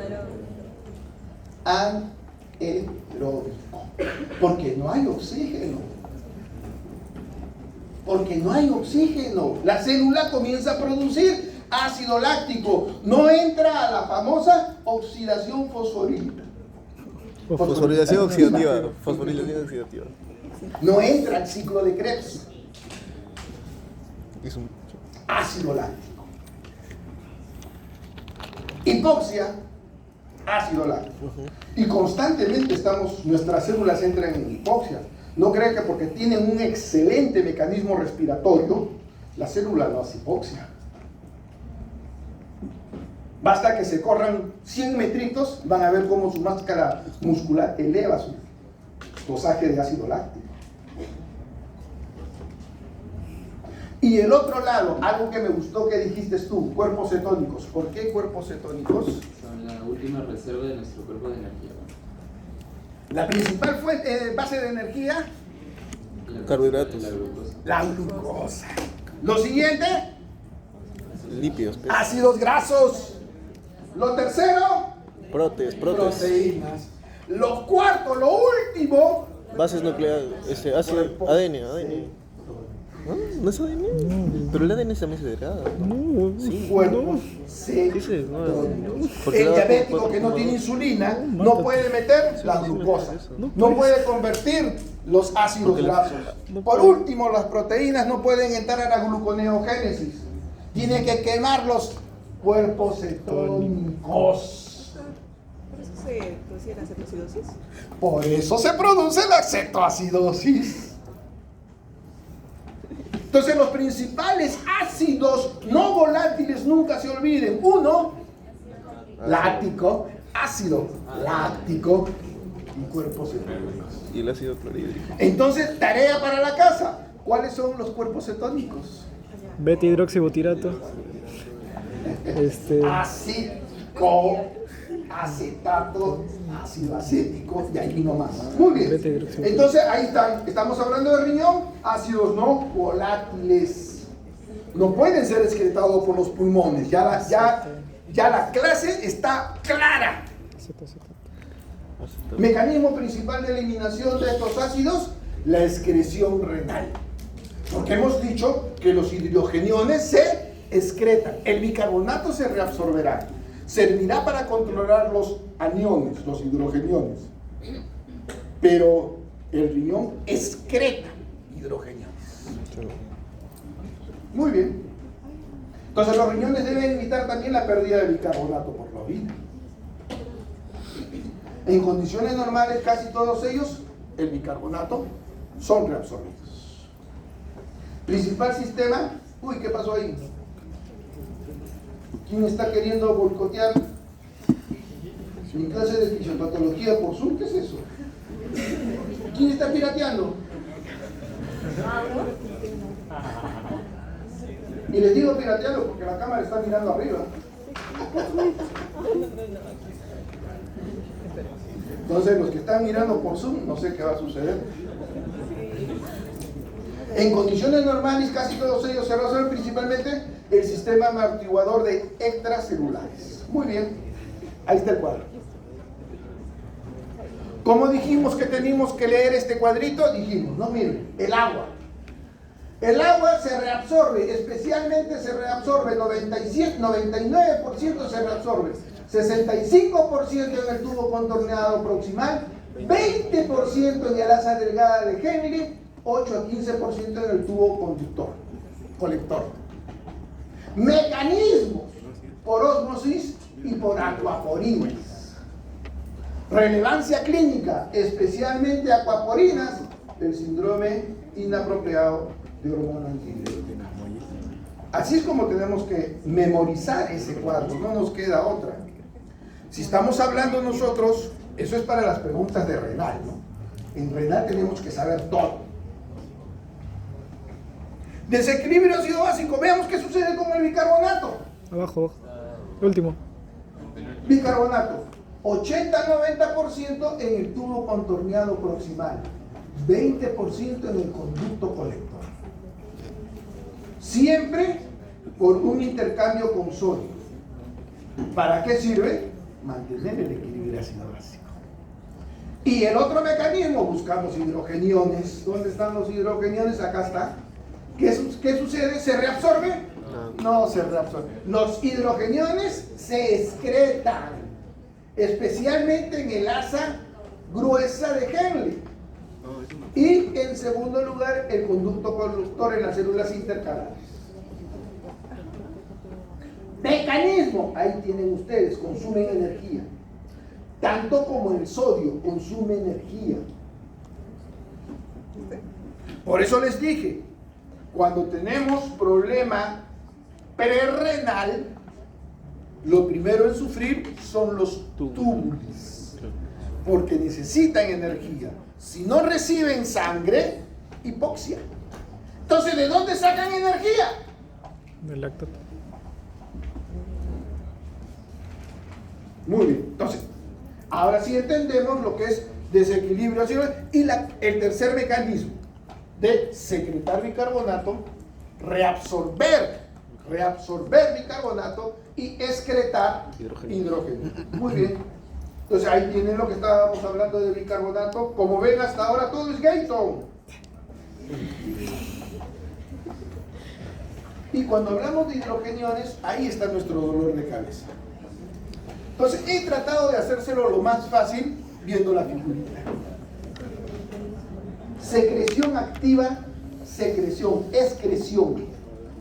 anaeróbico. Porque no hay oxígeno. Porque no hay oxígeno. La célula comienza a producir ácido láctico. No entra a la famosa oxidación fosforílica. Fosforilación oxidativa. Fosforilación oxidativa. No entra al ciclo de Krebs. Es un... Ácido láctico. Hipoxia, ácido láctico. Y constantemente nuestras células entran en hipoxia. No crean que porque tienen un excelente mecanismo respiratorio, la célula no hace hipoxia. Basta que se corran 100 metritos, van a ver cómo su máscara muscular eleva su dosaje de ácido láctico. Y el otro lado, algo que me gustó que dijiste tú, cuerpos cetónicos. ¿Por qué cuerpos cetónicos? Son la última reserva de nuestro cuerpo de energía. La principal base de energía, Carbohidratos. La glucosa. la glucosa. Lo siguiente, Lípidos. ácidos grasos. Lo tercero, Proteínas. proteínas. Lo cuarto, lo último, Bases nucleares. Ácido. ADN. ¿No es ADN? Pero el ADN también se degrada. No, Sí. cuerpos Dices, cetónicos. Porque El la- diabético que no tiene insulina no puede meter la glucosa, no puede convertir los ácidos Porque la- grasos. Por último, las proteínas no pueden entrar a la gluconeogénesis. Tiene que quemar los cuerpos cetónicos. ¿Por eso se producía la cetoacidosis? Por eso se produce la cetoacidosis. Entonces, los principales ácidos no volátiles, nunca se olviden. Uno, láctico, ácido láctico y cuerpos cetónicos. Y el ácido clorhídrico. Entonces, tarea para la casa. ¿Cuáles son los cuerpos cetónicos? Beta hidroxibutirato. Acetoacetato, ácido acético, y ahí nomás. Muy bien. Entonces, ahí están. Estamos hablando de riñón, ácidos no volátiles. No pueden ser excretados por los pulmones. Ya la clase está clara. Mecanismo principal de eliminación de estos ácidos, la excreción renal. Porque hemos dicho que los hidrogeniones se excretan. El bicarbonato se reabsorberá. Servirá para controlar los aniones, los hidrogeniones. Pero el riñón excreta hidrogeniones. Muy bien. Entonces los riñones deben evitar también la pérdida de bicarbonato por la orina. En condiciones normales, casi todos ellos, el bicarbonato, son reabsorbidos. Principal sistema. Uy, ¿qué pasó ahí? ¿Quién está queriendo boicotear mi clase de fisiopatología por Zoom? ¿Qué es eso? ¿Quién está pirateando? Y les digo pirateando porque la cámara está mirando arriba. Entonces los que están mirando por Zoom, no sé qué va a suceder. En condiciones normales, casi todos ellos se resuelven, principalmente el sistema amortiguador de extracelulares. Muy bien, ahí está el cuadro. ¿Cómo dijimos que teníamos que leer este cuadrito? Dijimos, no miren, el agua. El agua se reabsorbe, especialmente se reabsorbe 99% se reabsorbe, 65% en el tubo contorneado proximal, 20% en el asa delgada de Henle, 8 a 15% en el tubo colector. Mecanismos por ósmosis y por acuaporinas. Relevancia clínica, especialmente acuaporinas del síndrome inapropiado de hormona antidiurética. Así es como tenemos que memorizar ese cuadro, no nos queda otra. Si estamos hablando nosotros, eso es para las preguntas de renal, ¿no? En renal tenemos que saber todo. Desequilibrio ácido básico, veamos qué sucede con el bicarbonato. Abajo, último. Bicarbonato, 80-90% en el tubo contorneado proximal, 20% en el conducto colector. Siempre por un intercambio con sodio. ¿Para qué sirve? Mantener el equilibrio ácido básico. Y el otro mecanismo, buscamos hidrogeniones. ¿Dónde están los hidrogeniones? Acá está. ¿Qué sucede? ¿Se reabsorbe? No se reabsorbe. Los hidrogeniones se excretan, especialmente en el asa gruesa de Henle. Y en segundo lugar, el conducto conductor en las células intercalares. Mecanismo, ahí tienen ustedes, consumen energía. Tanto como el sodio consume energía. Por eso les dije, cuando tenemos problema prerrenal, lo primero en sufrir son los túbulos, porque necesitan energía. Si no reciben sangre, hipoxia. Entonces, ¿de dónde sacan energía? Del lactato. Muy bien, entonces, ahora sí entendemos lo que es desequilibrio ácido y el tercer mecanismo de secretar bicarbonato, reabsorber bicarbonato y excretar hidrógeno. Muy bien. Entonces ahí tienen lo que estábamos hablando de bicarbonato. Como ven, hasta ahora todo es Gaton. Y cuando hablamos de hidrogeniones, ahí está nuestro dolor de cabeza. Entonces he tratado de hacérselo lo más fácil viendo la figurita. Secreción activa, excreción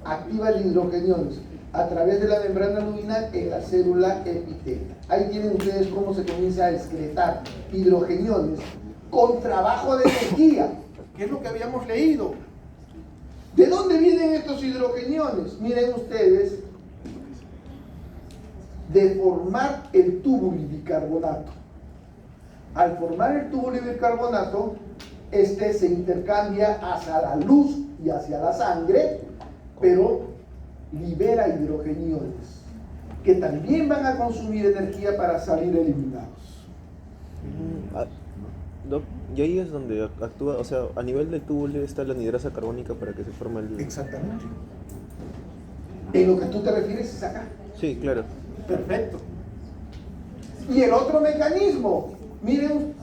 activa de hidrogeniones a través de la membrana luminal en la célula epitelia. Ahí tienen ustedes cómo se comienza a excretar hidrogeniones con trabajo de energía, que es lo que habíamos leído. ¿De dónde vienen estos hidrogeniones? Miren ustedes, de formar el túbulo bicarbonato. Al formar el túbulo bicarbonato, este se intercambia hacia la luz y hacia la sangre, pero libera hidrogeniones que también van a consumir energía para salir eliminados. Doc, y ahí es donde actúa, o sea, a nivel del tubo está la anhidrasa carbónica para que se forme el... Exactamente. En lo que tú te refieres es acá. Sí, claro. Perfecto. Y el otro mecanismo, miren,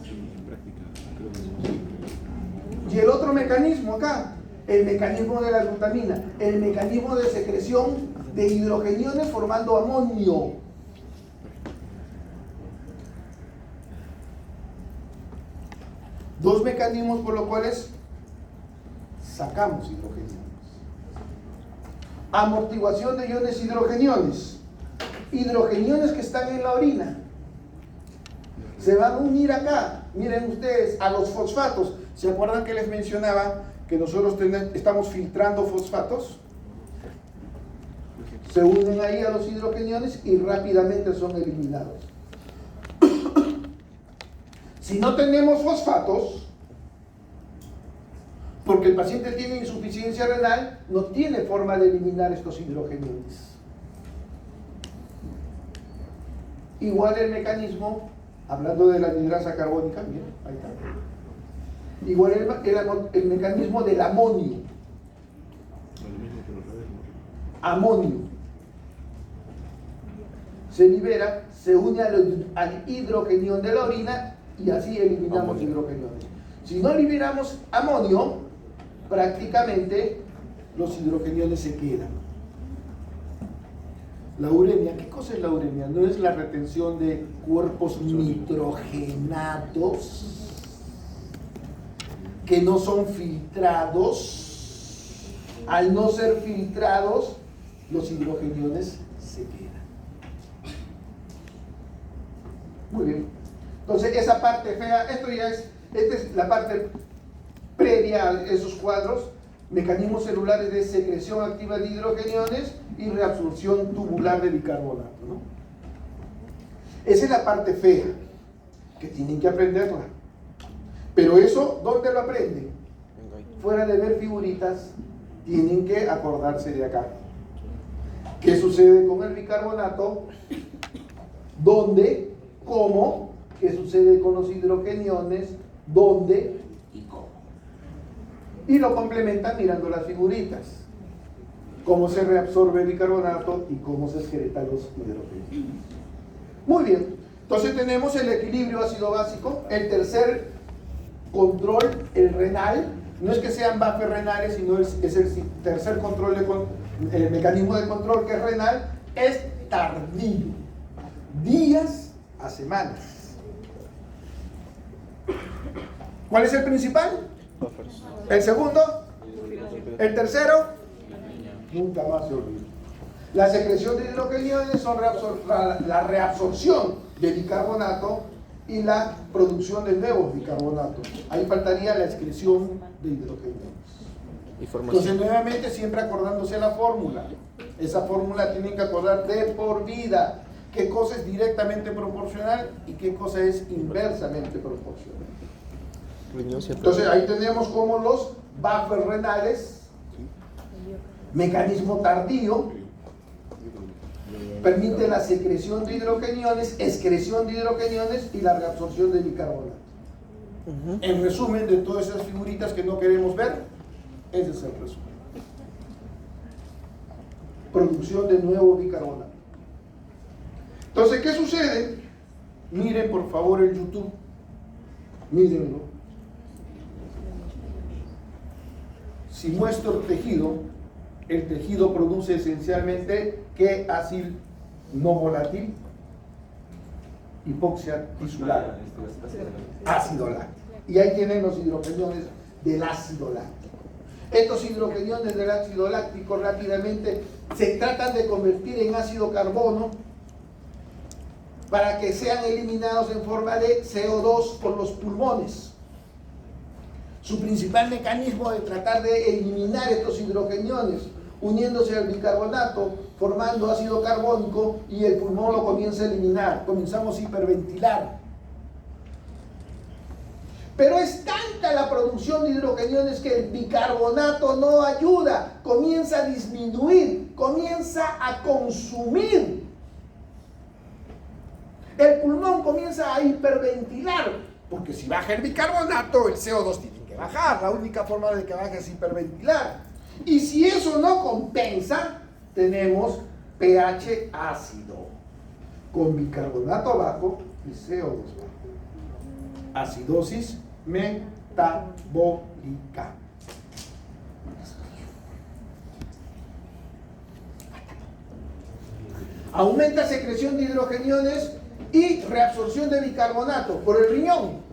y el otro mecanismo acá, el mecanismo de la glutamina, el mecanismo de secreción de hidrogeniones formando amonio. Dos mecanismos por los cuales sacamos hidrogeniones. Amortiguación de iones hidrogeniones. Hidrogeniones que están en la orina se van a unir acá, miren ustedes, a los fosfatos. ¿Se acuerdan que les mencionaba que nosotros estamos filtrando fosfatos? Se unen ahí a los hidrogeniones y rápidamente son eliminados. Si no tenemos fosfatos, porque el paciente tiene insuficiencia renal, no tiene forma de eliminar estos hidrogeniones. Igual el mecanismo, hablando de la anhidrasa carbónica, miren, ahí está. Igual el mecanismo del amonio. Amonio. Se libera, se une al hidrogenión de la orina y así eliminamos hidrogeniones. Si no liberamos amonio, prácticamente los hidrogeniones se quedan. La uremia, ¿qué cosa es la uremia? No es la retención de cuerpos nitrogenados que no son filtrados. Al no ser filtrados, los hidrogeniones se quedan. Muy bien. Entonces, esa parte fea, esta es la parte previa a esos cuadros, mecanismos celulares de secreción activa de hidrogeniones y reabsorción tubular de bicarbonato, ¿no? Esa es la parte fea, que tienen que aprenderla. Pero eso, ¿dónde lo aprenden? Fuera de ver figuritas, tienen que acordarse de acá. ¿Qué sucede con el bicarbonato? ¿Dónde? ¿Cómo? ¿Qué sucede con los hidrogeniones? ¿Dónde? ¿Y cómo? Y lo complementan mirando las figuritas. Cómo se reabsorbe el bicarbonato y cómo se excretan los hidrogeniones. Muy bien. Entonces tenemos el equilibrio ácido básico. El tercer control, el renal. No es que sean buffer renales, sino es el tercer control, el mecanismo de control que es renal, es tardío. Días a semanas. ¿Cuál es el principal? ¿El segundo? ¿El tercero? Nunca más se olvida. La secreción de hidrogeniones son la reabsorción de bicarbonato y la producción de nuevos bicarbonatos. Ahí faltaría la excreción de hidrogeniones. Entonces, nuevamente, siempre acordándose la fórmula. Esa fórmula tienen que acordar de por vida. ¿Qué cosa es directamente proporcional y qué cosa es inversamente proporcional? Entonces, ahí tenemos como los buffers renales, mecanismo tardío, permite la secreción de hidrogeniones, excreción de hidrogeniones y la reabsorción de bicarbonato. En resumen, de todas esas figuritas que no queremos ver, ese es el resumen. Producción de nuevo bicarbonato. Entonces, ¿qué sucede? Miren por favor el YouTube. Mírenlo. Si muestro el tejido produce esencialmente ¿qué ácido no volátil? Hipoxia tisular. Ácido láctico. Y ahí tienen los hidrogeniones del ácido láctico. Estos hidrogeniones del ácido láctico rápidamente se tratan de convertir en ácido carbono para que sean eliminados en forma de CO2 por los pulmones. Su principal mecanismo de tratar de eliminar estos hidrogeniones, uniéndose al bicarbonato, formando ácido carbónico, y el pulmón lo comienza a eliminar. Comenzamos a hiperventilar. Pero es tanta la producción de hidrogeniones que el bicarbonato no ayuda, comienza a disminuir, comienza a consumir. El pulmón comienza a hiperventilar, porque si baja el bicarbonato, el CO2 tiene que bajar. La única forma de que baje es hiperventilar. Y si eso no compensa, tenemos pH ácido, con bicarbonato bajo y CO2 bajo. Acidosis metabólica. Aumenta secreción de hidrogeniones y reabsorción de bicarbonato por el riñón.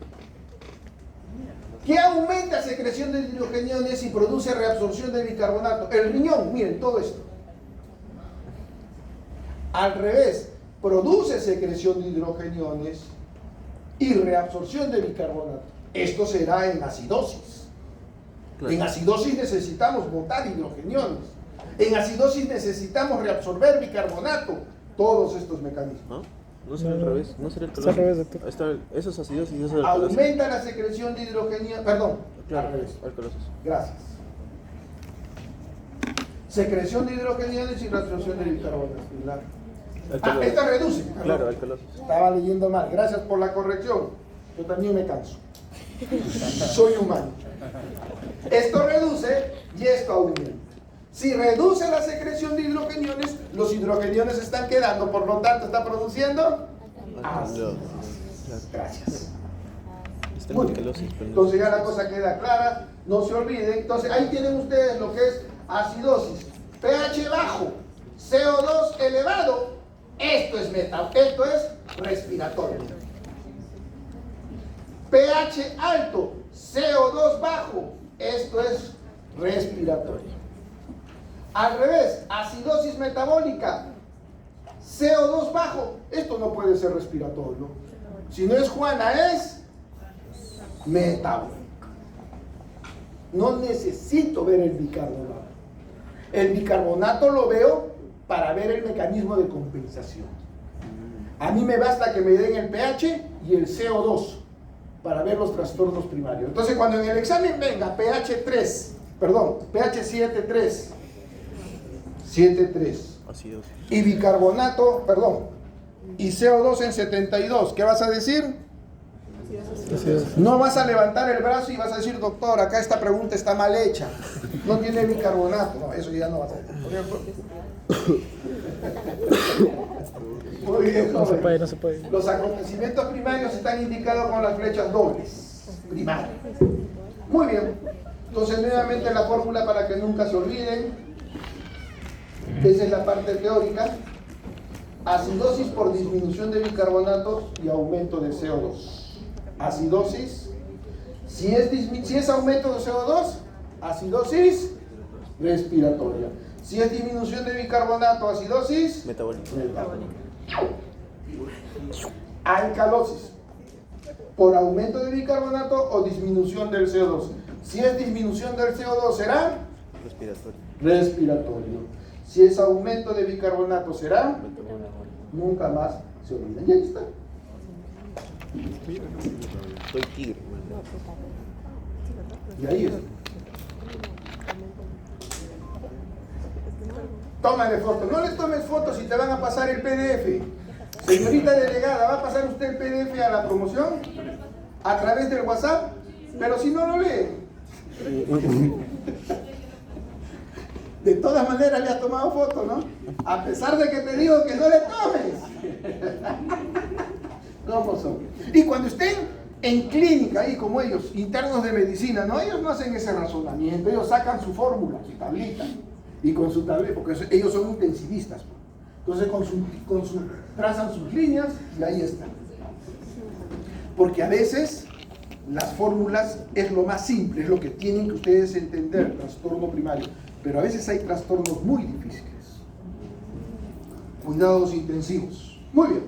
¿Qué aumenta secreción de hidrogeniones y produce reabsorción de bicarbonato? El riñón, miren todo esto. Al revés, produce secreción de hidrogeniones y reabsorción de bicarbonato. Esto será en acidosis. Claro. En acidosis necesitamos botar hidrogeniones. En acidosis necesitamos reabsorber bicarbonato. Todos estos mecanismos. ¿No? No será al revés, no será el Está color. al revés, doctor. Ahí está, eso es acidosis y eso es alcalosis. Aumenta la secreción de hidrogeniones. Perdón, Claro, al revés. alcalosis. Gracias. Secreción de hidrogeniones y reabsorción de bicarbonato. Alcalosis. Esta reduce. Claro, alcalosis. Estaba leyendo mal. Gracias por la corrección. Yo también me canso. Soy humano. Esto reduce y esto aumenta. Si reduce la secreción de hidrogeniones, los hidrogeniones están quedando, por lo tanto, está produciendo ácido. Gracias. Está Muy en bien. alcalosis, pero no. Entonces ya la cosa queda clara, no se olviden. Entonces ahí tienen ustedes lo que es acidosis, pH bajo, CO2 elevado. Esto es respiratorio. pH alto, CO2 bajo. Esto es respiratorio. Al revés, acidosis metabólica, CO2 bajo. Esto no puede ser respiratorio. Si no es Juana, es metabólico. No necesito ver el bicarbonato. El bicarbonato lo veo para ver el mecanismo de compensación. A mí me basta que me den el pH y el CO2 para ver los trastornos primarios. Entonces, cuando en el examen venga pH 7.3, 7.3 Acidosis. y bicarbonato, y CO2 en 72, ¿qué vas a decir? Así es. No vas a levantar el brazo y vas a decir, doctor, acá esta pregunta está mal hecha. No tiene bicarbonato. No, eso ya no va a ser. Muy bien, No se joven. puede, no se puede. Los acontecimientos primarios están indicados con las flechas dobles. Primarios. Muy bien. Entonces, nuevamente la fórmula para que nunca se olviden. Esa es la parte teórica. Acidosis por disminución de bicarbonato y aumento de CO2. Acidosis. Si es aumento de CO2, acidosis respiratoria. Si es disminución de bicarbonato, acidosis Metabólico. alcalosis. Por aumento de bicarbonato o disminución del CO2. Si es disminución del CO2, será Respiratorio. respiratorio. Si es aumento de bicarbonato, será nunca más se olviden. Y ahí está. Soy tigre. Y ahí está. Tómale foto. No les tomes fotos si te van a pasar el PDF. Señorita delegada, ¿va a pasar usted el PDF a la promoción? ¿A través del WhatsApp? Pero si no lo lee. De todas maneras le has tomado foto, ¿no? A pesar de que te digo que no le tomes. ¿Cómo son? Y cuando estén en clínica, ahí como ellos, internos de medicina, ¿no? Ellos no hacen ese razonamiento, ellos sacan su fórmula, su tablita. Y con su tableta, porque ellos son intensivistas. Entonces trazan sus líneas y ahí están. Porque a veces las fórmulas es lo más simple, es lo que tienen que ustedes entender, trastorno primario. Pero a veces hay trastornos muy difíciles. Cuidados intensivos. Muy bien.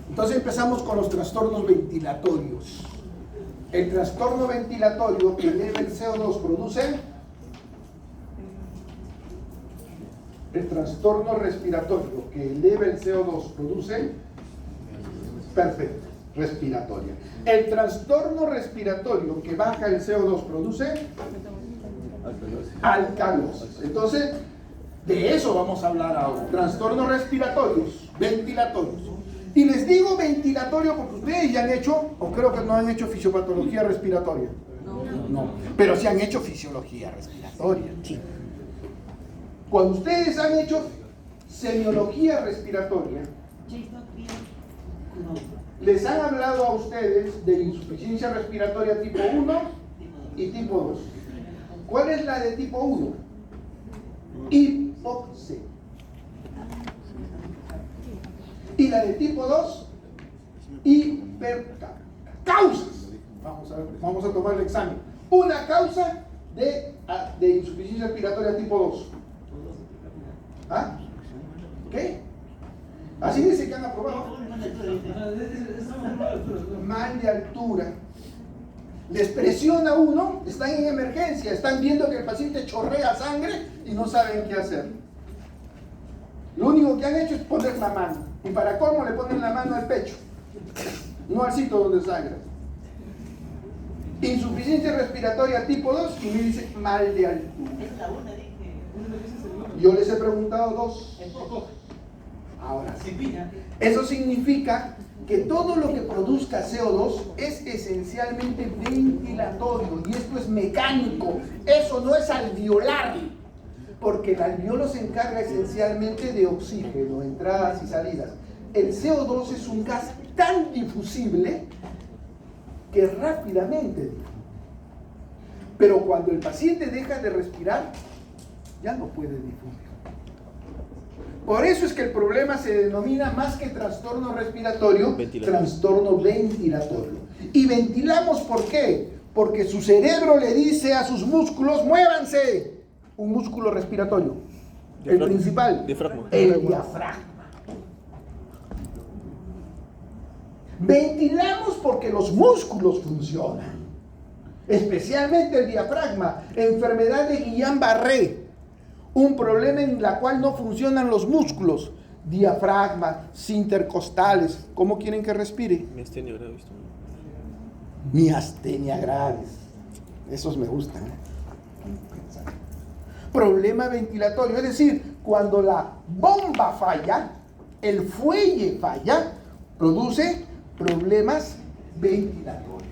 Entonces empezamos con los trastornos ventilatorios. El trastorno ventilatorio que eleva el CO2 produce. El trastorno respiratorio que eleva el CO2 produce. Perfecto. respiratoria. El trastorno respiratorio que baja el CO2 produce alcalosis. Entonces, de eso vamos a hablar ahora. Trastornos respiratorios, ventilatorios. Y les digo ventilatorio porque ustedes ya han hecho, o creo que no han hecho fisiopatología respiratoria. No, pero sí han hecho fisiología respiratoria. Cuando ustedes han hecho semiología respiratoria, les han hablado a ustedes de insuficiencia respiratoria tipo 1 y tipo 2. ¿Cuál es la de tipo 1? Hipoxemia. Y la de tipo 2, hipercapnia. Causas. Vamos a tomar el examen. Una causa de insuficiencia respiratoria tipo 2. ¿Ah? ¿Qué? Así dice que han aprobado. Mal de altura. Les presiona uno, están en emergencia, están viendo que el paciente chorrea sangre y no saben qué hacer. Lo único que han hecho es poner la mano. Y para colmo le ponen la mano al pecho, no al sitio donde sangra. Insuficiencia respiratoria tipo 2 y me dice mal de altura. Yo les he preguntado 2. Ahora sí. Eso significa que todo lo que produzca CO2 es esencialmente ventilatorio y esto es mecánico. Eso no es alveolar, porque el alveolo se encarga esencialmente de oxígeno, entradas y salidas. El CO2 es un gas tan difusible que rápidamente, pero cuando el paciente deja de respirar, ya no puede difundir. Por eso es que el problema se denomina más que trastorno respiratorio, trastorno ventilatorio. Y ventilamos, ¿por qué? Porque su cerebro le dice a sus músculos, muévanse. Un músculo respiratorio, el principal, el diafragma. Ventilamos porque los músculos funcionan, especialmente el diafragma. Enfermedad de Guillain-Barré, un problema en la cual no funcionan los músculos, diafragma, intercostales. ¿Cómo quieren que respire? Miastenia gravis. Miastenia gravis. Esos me gustan. Problema ventilatorio, es decir, cuando la bomba falla, el fuelle falla, produce problemas ventilatorios.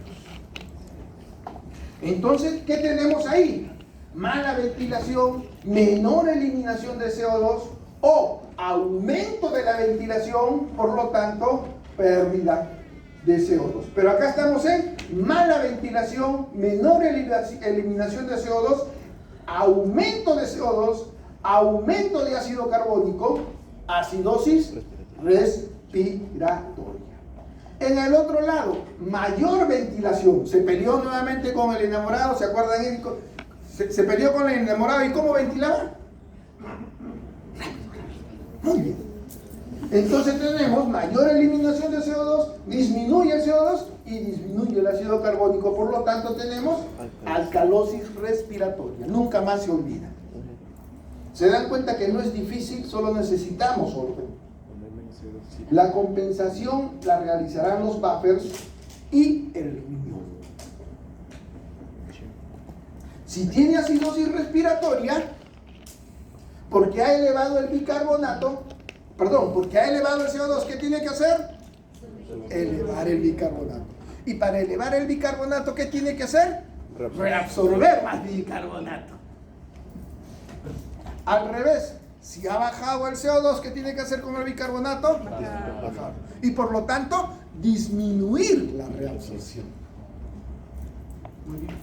Entonces, ¿qué tenemos ahí? Mala ventilación, menor eliminación de CO2 o aumento de la ventilación, por lo tanto, pérdida de CO2. Pero acá estamos en mala ventilación, menor eliminación de CO2, aumento de CO2, aumento de ácido carbónico, acidosis respiratoria. En el otro lado, mayor ventilación. Se peleó nuevamente con el enamorado, ¿se acuerdan? Se peleó con el enamorado y ¿cómo ventilaba? Muy bien. Entonces tenemos mayor eliminación de CO2, disminuye el CO2 y disminuye el ácido carbónico. Por lo tanto tenemos alcalosis respiratoria. Nunca más se olvida. ¿Se dan cuenta que no es difícil? Solo necesitamos orden. La compensación la realizarán los buffers y el riñón. Si tiene acidosis respiratoria, porque ha elevado el bicarbonato, porque ha elevado el CO2, ¿qué tiene que hacer? Elevar el bicarbonato. Y para elevar el bicarbonato, ¿qué tiene que hacer? Reabsorber más bicarbonato. Al revés, si ha bajado el CO2, ¿qué tiene que hacer con el bicarbonato? Bajar. Y por lo tanto, disminuir la reabsorción. Muy bien.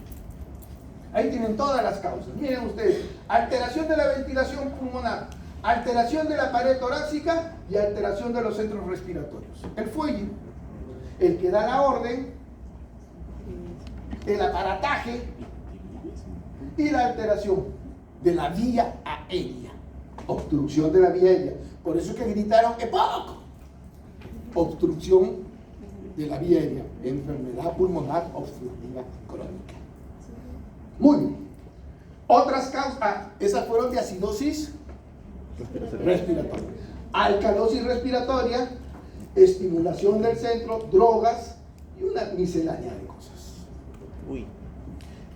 Ahí tienen todas las causas. Miren ustedes, alteración de la ventilación pulmonar, alteración de la pared torácica y alteración de los centros respiratorios. El fuelle, el que da la orden, el aparataje y la alteración de la vía aérea. Obstrucción de la vía aérea. Por eso es que gritaron ¡EPOC! Obstrucción de la vía aérea. Enfermedad pulmonar obstructiva crónica. Muy bien. Otras causas. Esas fueron de acidosis respiratoria. Alcalosis respiratoria estimulación del centro, drogas y una miscelánea de cosas. Uy.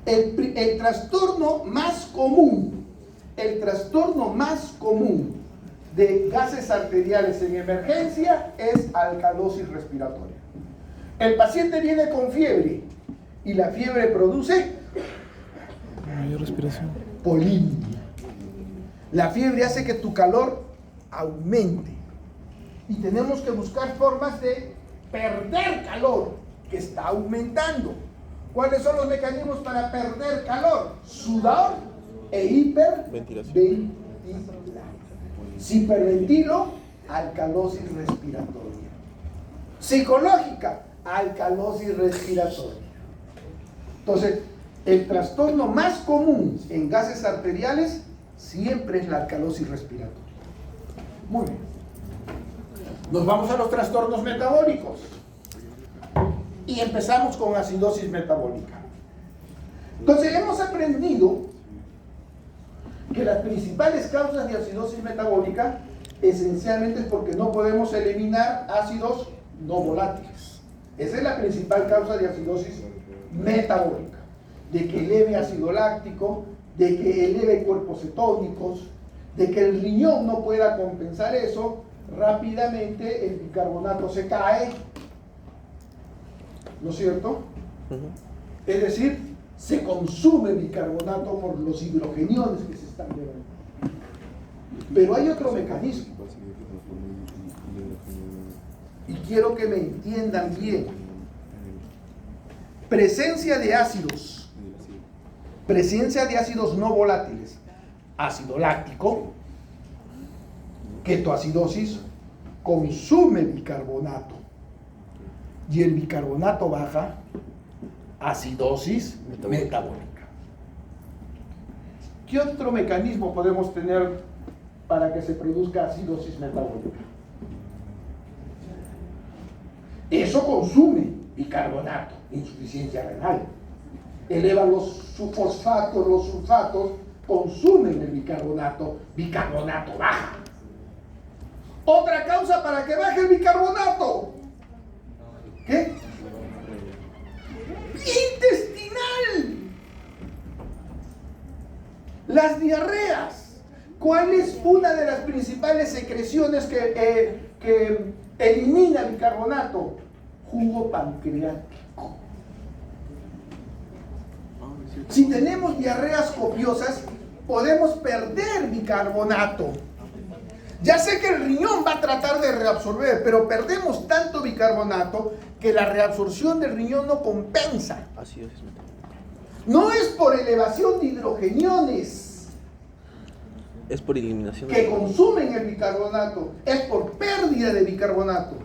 El trastorno más común, de gases arteriales en emergencia es alcalosis respiratoria. El paciente viene con fiebre y la fiebre produce Mayor respiración. polimia. La fiebre hace que tu calor aumente y tenemos que buscar formas de perder calor que está aumentando. ¿Cuáles son los mecanismos para perder calor? Sudor e hiperventilación. Si hiperventilo, alcalosis respiratoria. Psicológica, alcalosis respiratoria. Entonces, el trastorno más común en gases arteriales siempre es la alcalosis respiratoria. Muy bien. Nos vamos a los trastornos metabólicos. Y empezamos con acidosis metabólica. Entonces, hemos aprendido que las principales causas de acidosis metabólica esencialmente es porque no podemos eliminar ácidos no volátiles. Esa es la principal causa de acidosis metabólica. De que eleve ácido láctico, de que eleve cuerpos cetónicos, de que el riñón no pueda compensar eso, rápidamente el bicarbonato se cae, ¿no es cierto? Es decir, se consume bicarbonato por los hidrogeniones que se están liberando. Pero hay otro mecanismo. Y quiero que me entiendan bien. Presencia de ácidos no volátiles. Ácido láctico, ketoacidosis, consume bicarbonato. Y el bicarbonato baja, acidosis metabólica. ¿Qué otro mecanismo podemos tener para que se produzca acidosis metabólica? Eso consume bicarbonato, insuficiencia renal. Eleva los fosfatos, los sulfatos, consumen el bicarbonato baja. Otra causa para que baje el bicarbonato. ¿Qué? Intestinal. Las diarreas. ¿Cuál es una de las principales secreciones que elimina bicarbonato? Jugo pancreático. Si tenemos diarreas copiosas, podemos perder bicarbonato. Ya sé que el riñón va a tratar de reabsorber, pero perdemos tanto bicarbonato que la reabsorción del riñón no compensa. Acidosis metabólica. No es por elevación de hidrogeniones Es por eliminación que consumen el bicarbonato, es por pérdida de bicarbonato.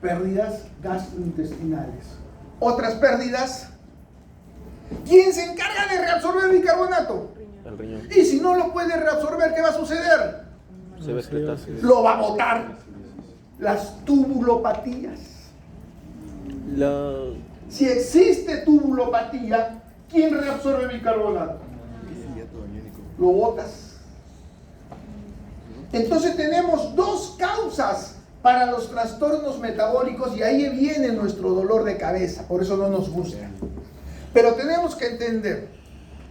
Pérdidas gastrointestinales. Otras pérdidas. ¿Quién se encarga de reabsorber el bicarbonato? el riñón. Y si no lo puede reabsorber, ¿qué va a suceder? Se va a excretar. Lo va a botar. Las tubulopatías. Si existe tubulopatía, ¿quién reabsorbe bicarbonato? Lo botas. Entonces tenemos dos causas para los trastornos metabólicos y ahí viene nuestro dolor de cabeza, por eso no nos gusta. Pero tenemos que entender,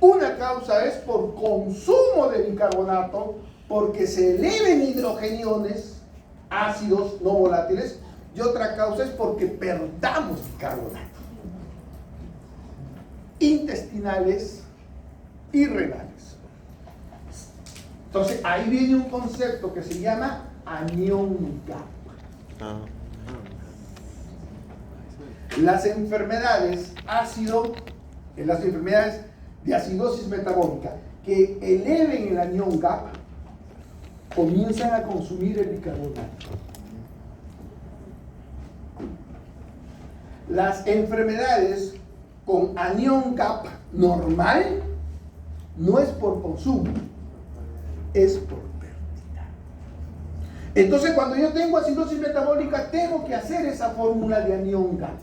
una causa es por consumo de bicarbonato, porque se eleven hidrogeniones, ácidos no volátiles, y otra causa es porque perdamos bicarbonato. Intestinales y renales. Entonces ahí viene un concepto que se llama anión gap. Las enfermedades de acidosis metabólica que eleven el anión gap comienzan a consumir el bicarbonato. Las enfermedades con anión gap normal no es por consumo, es por pérdida. Entonces, cuando yo tengo acidosis metabólica, tengo que hacer esa fórmula de anión gap.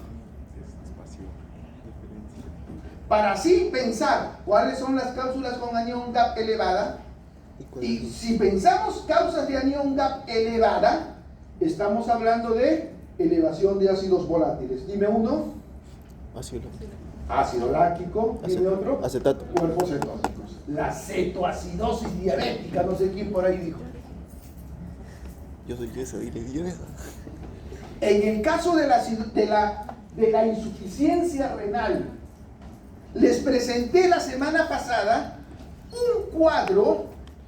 Para así pensar cuáles son las cápsulas con anión gap elevada. Y si pensamos causas de anión gap elevada, Estamos hablando de elevación de ácidos volátiles. Dime uno. Ácido láctico. Dime otro. Acetato. Cuerpos cetónicos. La cetoacidosis diabética, no sé quién por ahí dijo. Yo soy esa, dile esa. En el caso de la insuficiencia renal, les presenté la semana pasada un cuadro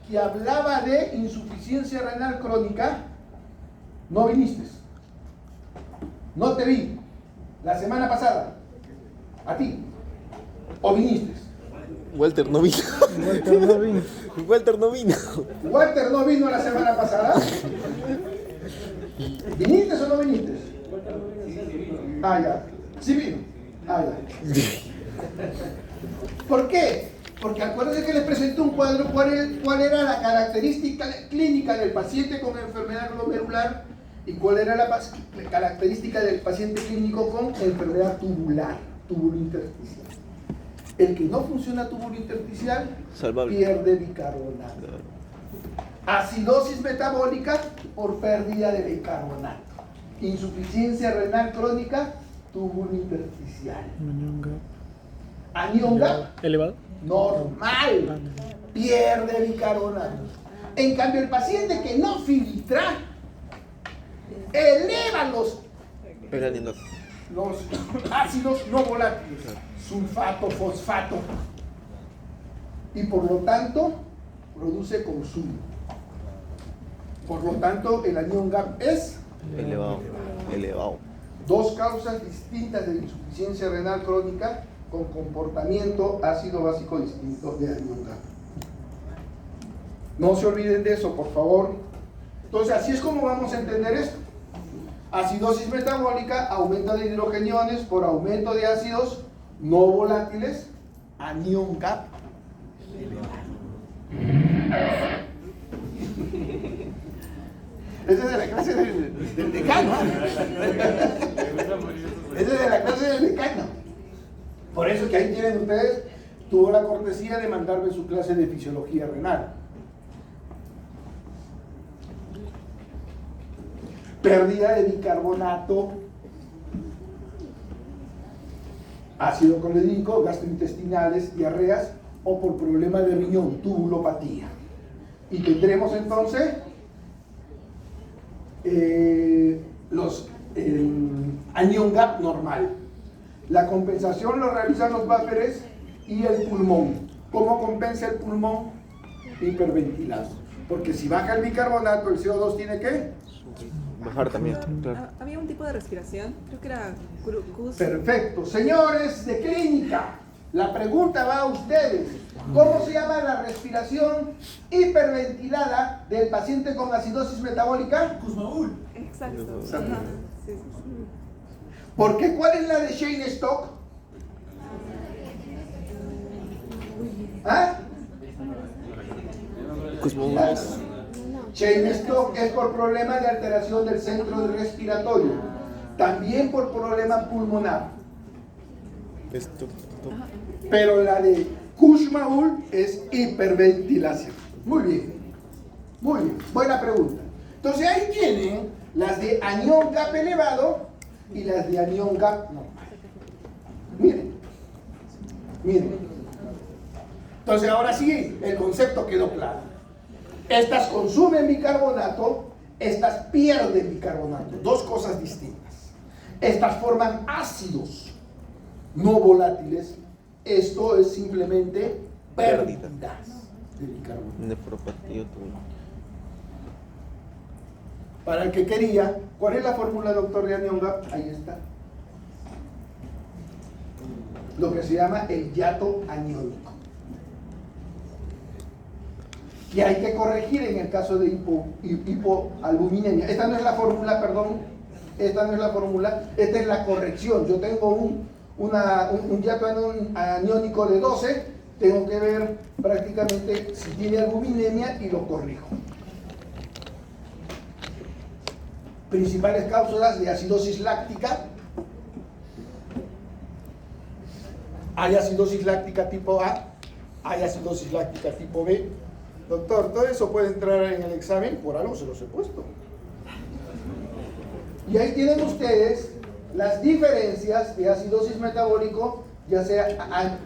que hablaba de insuficiencia renal crónica. No viniste. No te vi la semana pasada. A ti. ¿O viniste? Walter no vino. Walter no vino. Walter no vino la semana pasada. ¿Viniste o no viniste? Ah, ya. Sí vino. Ah, ya. ¿Por qué? Porque acuérdense que les presenté un cuadro, cuál era la característica clínica del paciente con enfermedad glomerular y cuál era la característica del paciente clínico con enfermedad tubular, túbulo intersticial. El que no funciona túbulo intersticial Salvable. pierde bicarbonato. Acidosis metabólica por pérdida de bicarbonato. Insuficiencia renal crónica, túbulo intersticial. Anión gap ¿Elevado? normal, pierde bicarbonato. En cambio, el paciente que no filtra eleva los ácidos no volátiles, sulfato, fosfato, y por lo tanto produce consumo. Por lo tanto, el anión gap es elevado. dos causas distintas de insuficiencia renal crónica con comportamiento ácido básico distinto de anión gap. No se olviden de eso, por favor. Entonces, así es como vamos a entender esto. Acidosis metabólica, aumento de hidrogeniones por aumento de ácidos no volátiles, anión gap elevado. Esa es de la clase del decano. Esa es de la clase del decano. Por eso que ahí tienen ustedes, tuvo la cortesía de mandarme su clase de fisiología renal. Pérdida de bicarbonato, ácido clorhídrico, gastrointestinales, diarreas o por problema de riñón, tubulopatía. Y tendremos entonces los anión gap normal. La compensación lo realizan los buffers y el pulmón. ¿Cómo compensa el pulmón? Hiperventilado. Porque si baja el bicarbonato, el CO2 tiene que bajar también, claro. Había un tipo de respiración, creo que era CUS. Perfecto. Señores de clínica, la pregunta va a ustedes. ¿Cómo se llama la respiración hiperventilada del paciente con acidosis metabólica? Kussmaul. Exacto. Exacto. Ajá, sí. ¿Por qué? ¿Cuál es la de Shane Stock? ¿Ah? Shane Stock es por problema de alteración del centro respiratorio, también por problema pulmonar. Pero la de Kussmaul es hiperventilación. Muy bien, buena pregunta. Entonces ahí tienen las de anión gap elevado y las de anión gap normal. Miren. Entonces ahora sí, el concepto quedó claro. Estas consumen bicarbonato, estas pierden bicarbonato. Dos cosas distintas. Estas forman ácidos no volátiles. Esto es simplemente pérdidas de bicarbonato. Nefropatía tubular. Para el que quería, ¿cuál es la fórmula, doctor, de anión gap? Ahí está. Lo que se llama el hiato aniónico. Y hay que corregir en el caso de hipoalbuminemia. Esta no es la fórmula, perdón. Esta no es la fórmula, esta es la corrección. Yo tengo un hiato aniónico de 12, tengo que ver prácticamente si tiene albuminemia y lo corrijo. Principales causas de acidosis láctica. Hay acidosis láctica tipo A, hay acidosis láctica tipo B. Doctor, todo eso puede entrar en el examen, por algo se los he puesto. Y ahí tienen ustedes las diferencias de acidosis metabólico, ya sea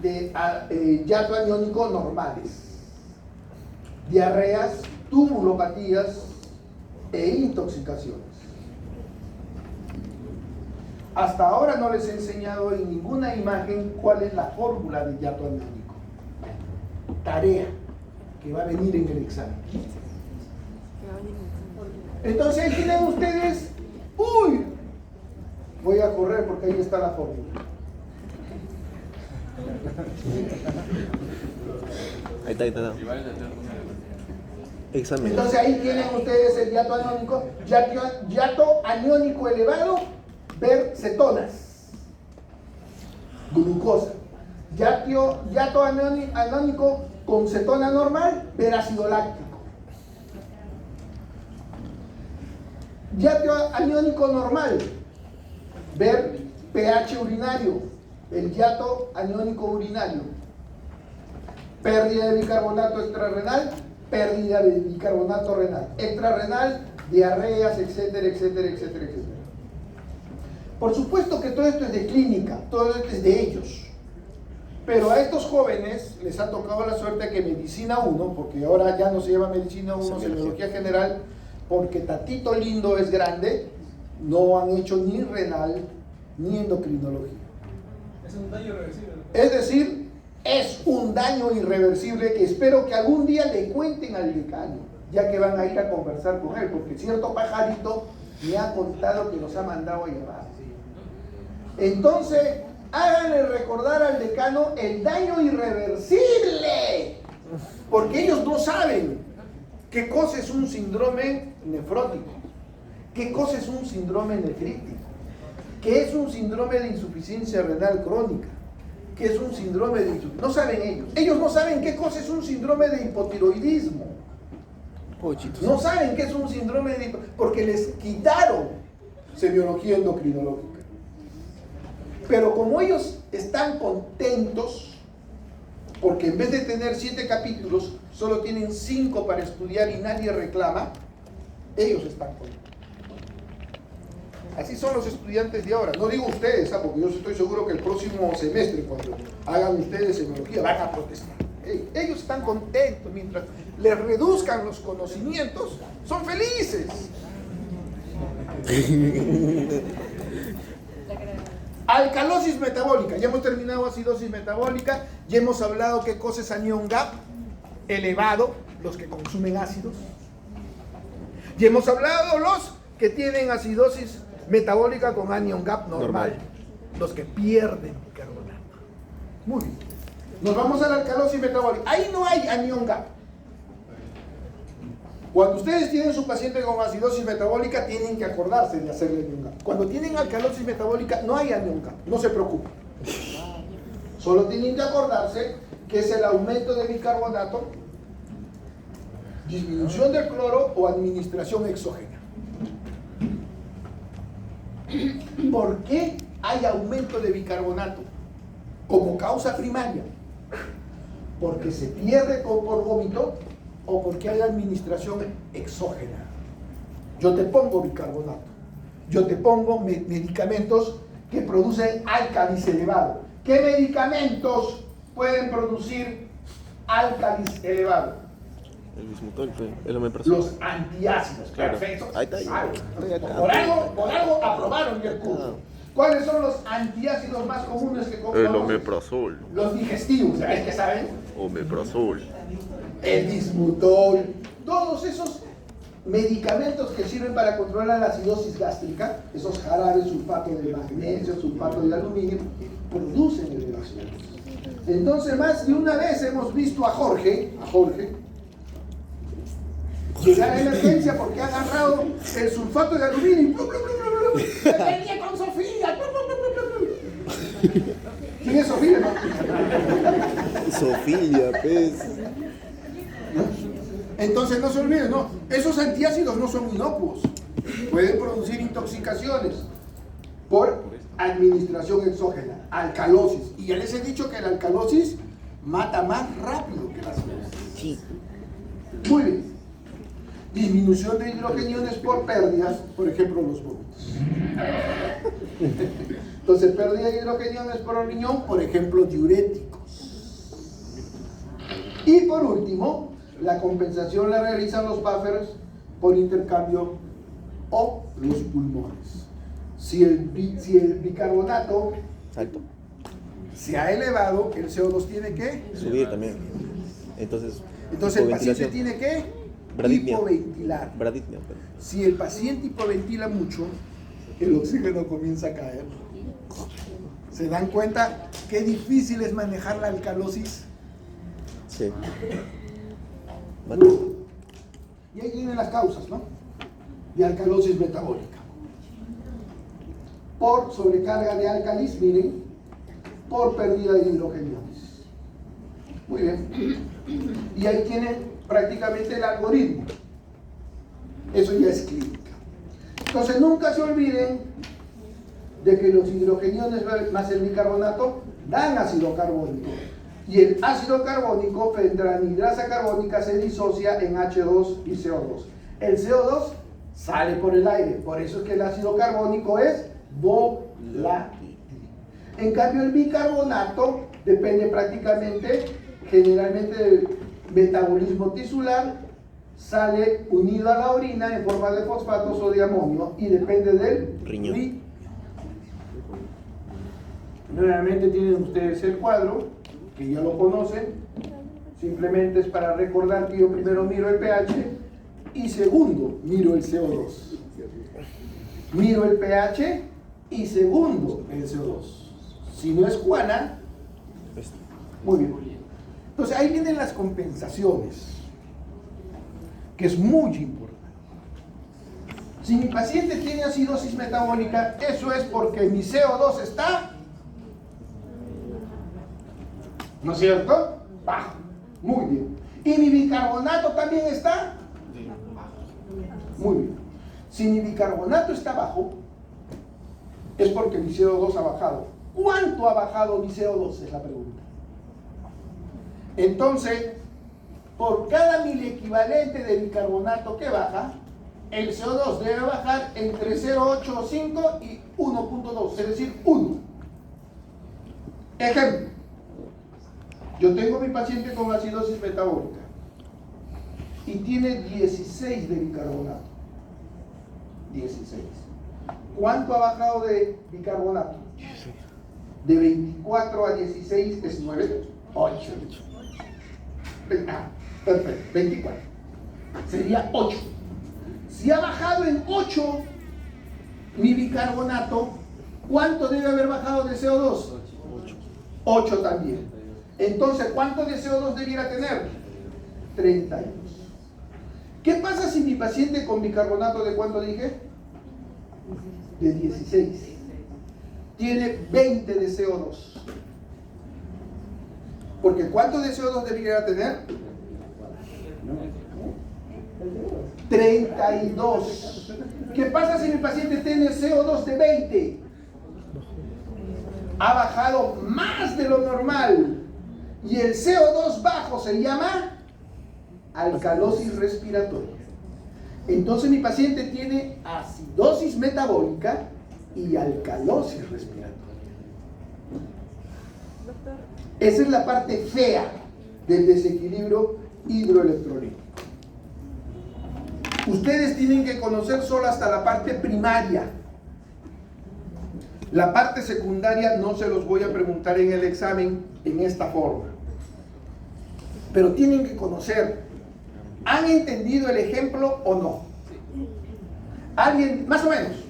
de hiato aniónico normales, diarreas, tubulopatías e intoxicaciones. Hasta ahora no les he enseñado en ninguna imagen cuál es la fórmula de hiato aniónico. Tarea que va a venir en el examen. Entonces ahí tienen ustedes, uy, voy a correr porque ahí está la fórmula. Ahí está. Examen. Entonces ahí tienen ustedes el hiato aniónico, hiato aniónico elevado, ver cetonas, glucosa. Hiato aniónico con cetona normal, ver ácido láctico. Hiato aniónico normal, ver pH urinario, el hiato aniónico urinario. Pérdida de bicarbonato extrarrenal, pérdida de bicarbonato renal, extrarrenal, diarreas, etcétera, etcétera, etcétera, etcétera. Por supuesto que todo esto es de clínica, todo esto es de ellos. Pero a estos jóvenes les ha tocado la suerte que Medicina 1, porque ahora ya no se llama Medicina 1, Semiología General, porque Tatito Lindo es grande, no han hecho ni renal ni endocrinología. Es un daño irreversible. Es decir, es un daño irreversible que espero que algún día le cuenten al decano, ya que van a ir a conversar con él, porque cierto pajarito me ha contado que los ha mandado a llamar. Entonces, háganle recordar al decano el daño irreversible, porque ellos no saben qué cosa es un síndrome nefrótico, qué cosa es un síndrome nefrítico, qué es un síndrome de insuficiencia renal crónica, qué es un síndrome de insuficiencia. No saben ellos. Ellos no saben qué cosa es un síndrome de hipotiroidismo. No saben qué es un síndrome de porque les quitaron semiología endocrinológica. Pero como ellos están contentos, porque en vez de tener 7 capítulos, solo tienen 5 para estudiar y nadie reclama, ellos están contentos. Así son los estudiantes de ahora. No digo ustedes, porque yo estoy seguro que el próximo semestre, cuando hagan ustedes semiología, van a protestar. Ellos están contentos, mientras les reduzcan los conocimientos, son felices. Alcalosis metabólica, ya hemos terminado acidosis metabólica, ya hemos hablado qué cosa es anión gap elevado, los que consumen ácidos. Ya hemos hablado los que tienen acidosis metabólica con anión gap normal, los que pierden bicarbonato. Muy bien. Nos vamos a la alcalosis metabólica. Ahí no hay anión gap. Cuando ustedes tienen su paciente con acidosis metabólica, tienen que acordarse de hacerle anión gap. Cuando tienen alcalosis metabólica, no hay anión gap. No se preocupen. Solo tienen que acordarse que es el aumento de bicarbonato, disminución del cloro o administración exógena. ¿Por qué hay aumento de bicarbonato? Como causa primaria. Porque se pierde por vómito o porque hay administración exógena. Yo te pongo bicarbonato. Yo te pongo medicamentos que producen álcalis elevado. ¿Qué medicamentos pueden producir álcalis elevado? El bismutol, el omeprazol. Los antiácidos. Claro. Perfecto. Ahí está. Por algo aprobaron ya el curso. ¿Cuáles son los antiácidos más comunes que El omeprazol. Los digestivos, ¿sabes qué saben? Omeprazol. El dismutol. Todos esos medicamentos que sirven para controlar la acidosis gástrica, esos jarabes, sulfato de magnesio, sulfato de aluminio, producen elevaciones. Entonces, más de una vez hemos visto a Jorge llegar a emergencia porque ha agarrado el sulfato de aluminio y venía con Sofía. ¿Quién es Sofía? No? Sofía, pez. Entonces no se olviden, no, esos antiácidos no son inocuos, pueden producir intoxicaciones por administración exógena, alcalosis. Y ya les he dicho que la alcalosis mata más rápido que la acidosis. Sí. Muy bien. Disminución de hidrogeniones por pérdidas, por ejemplo, los vómitos. Entonces, pérdida de hidrogeniones por el riñón, por ejemplo, diuréticos. Y por último, la compensación la realizan los buffers por intercambio o los pulmones. Si el bicarbonato Alto. se ha elevado, el CO2 tiene que Subir también. Entonces el paciente hipoventilación. tiene que Braditnia. hipoventilar. Braditnia, pero- Si el paciente hipoventila mucho, el oxígeno comienza a caer. ¿Se dan cuenta qué difícil es manejar la alcalosis? Sí. Y ahí vienen las causas, ¿no? De alcalosis metabólica. Por sobrecarga de álcalis, miren, por pérdida de hidrogeniones. Muy bien. Y ahí tienen prácticamente el algoritmo. Eso ya es clínica. Entonces nunca se olviden de que los hidrogeniones más el bicarbonato dan ácido carbónico. Y el ácido carbónico frente a la anhidrasa carbónica se disocia en H2 y CO2. El CO2 sale por el aire, por eso es que el ácido carbónico es volátil. En cambio el bicarbonato depende prácticamente, generalmente del metabolismo tisular, sale unido a la orina en forma de fosfatos o de amonio y depende del Riñón. Nuevamente tienen ustedes el cuadro, que ya lo conocen. Simplemente es para recordar que yo primero miro el pH y segundo miro el CO2. Miro el pH y segundo el CO2. Si no es Juana, muy bien. Entonces ahí vienen las compensaciones, que es muy importante. Si mi paciente tiene acidosis metabólica, eso es porque mi CO2 está, ¿no es cierto?, bajo. Muy bien. ¿Y mi bicarbonato también está? Muy bien. Si mi bicarbonato está bajo, es porque mi CO2 ha bajado. ¿Cuánto ha bajado mi CO2? Es la pregunta. Entonces, por cada miliequivalente de bicarbonato que baja, el CO2 debe bajar entre 0,85 y 1,2, es decir, 1. Ejemplo, yo tengo mi paciente con acidosis metabólica y tiene 16 de bicarbonato. 16. ¿Cuánto ha bajado de bicarbonato? De 24 a 16 es 9, 8. Perfecto, 24. Sería 8. Si ha bajado en 8 mi bicarbonato, ¿cuánto debe haber bajado de CO2? 8 también. Entonces, ¿cuánto de CO2 debiera tener? 32. ¿Qué pasa si mi paciente con bicarbonato de cuánto dije? De 16. Tiene 20 de CO2. Porque ¿cuánto de CO2 debiera tener? 32. ¿Qué pasa si mi paciente tiene CO2 de 20? Ha bajado más de lo normal. Y el CO2 bajo se llama alcalosis respiratoria. Entonces mi paciente tiene acidosis metabólica y alcalosis respiratoria. Esa es la parte fea del desequilibrio hidroelectrolítico. Ustedes tienen que conocer solo hasta la parte primaria. La parte secundaria no se los voy a preguntar en el examen en esta forma. Pero tienen que conocer. ¿Han entendido el ejemplo o no? ¿Alguien? Más o menos.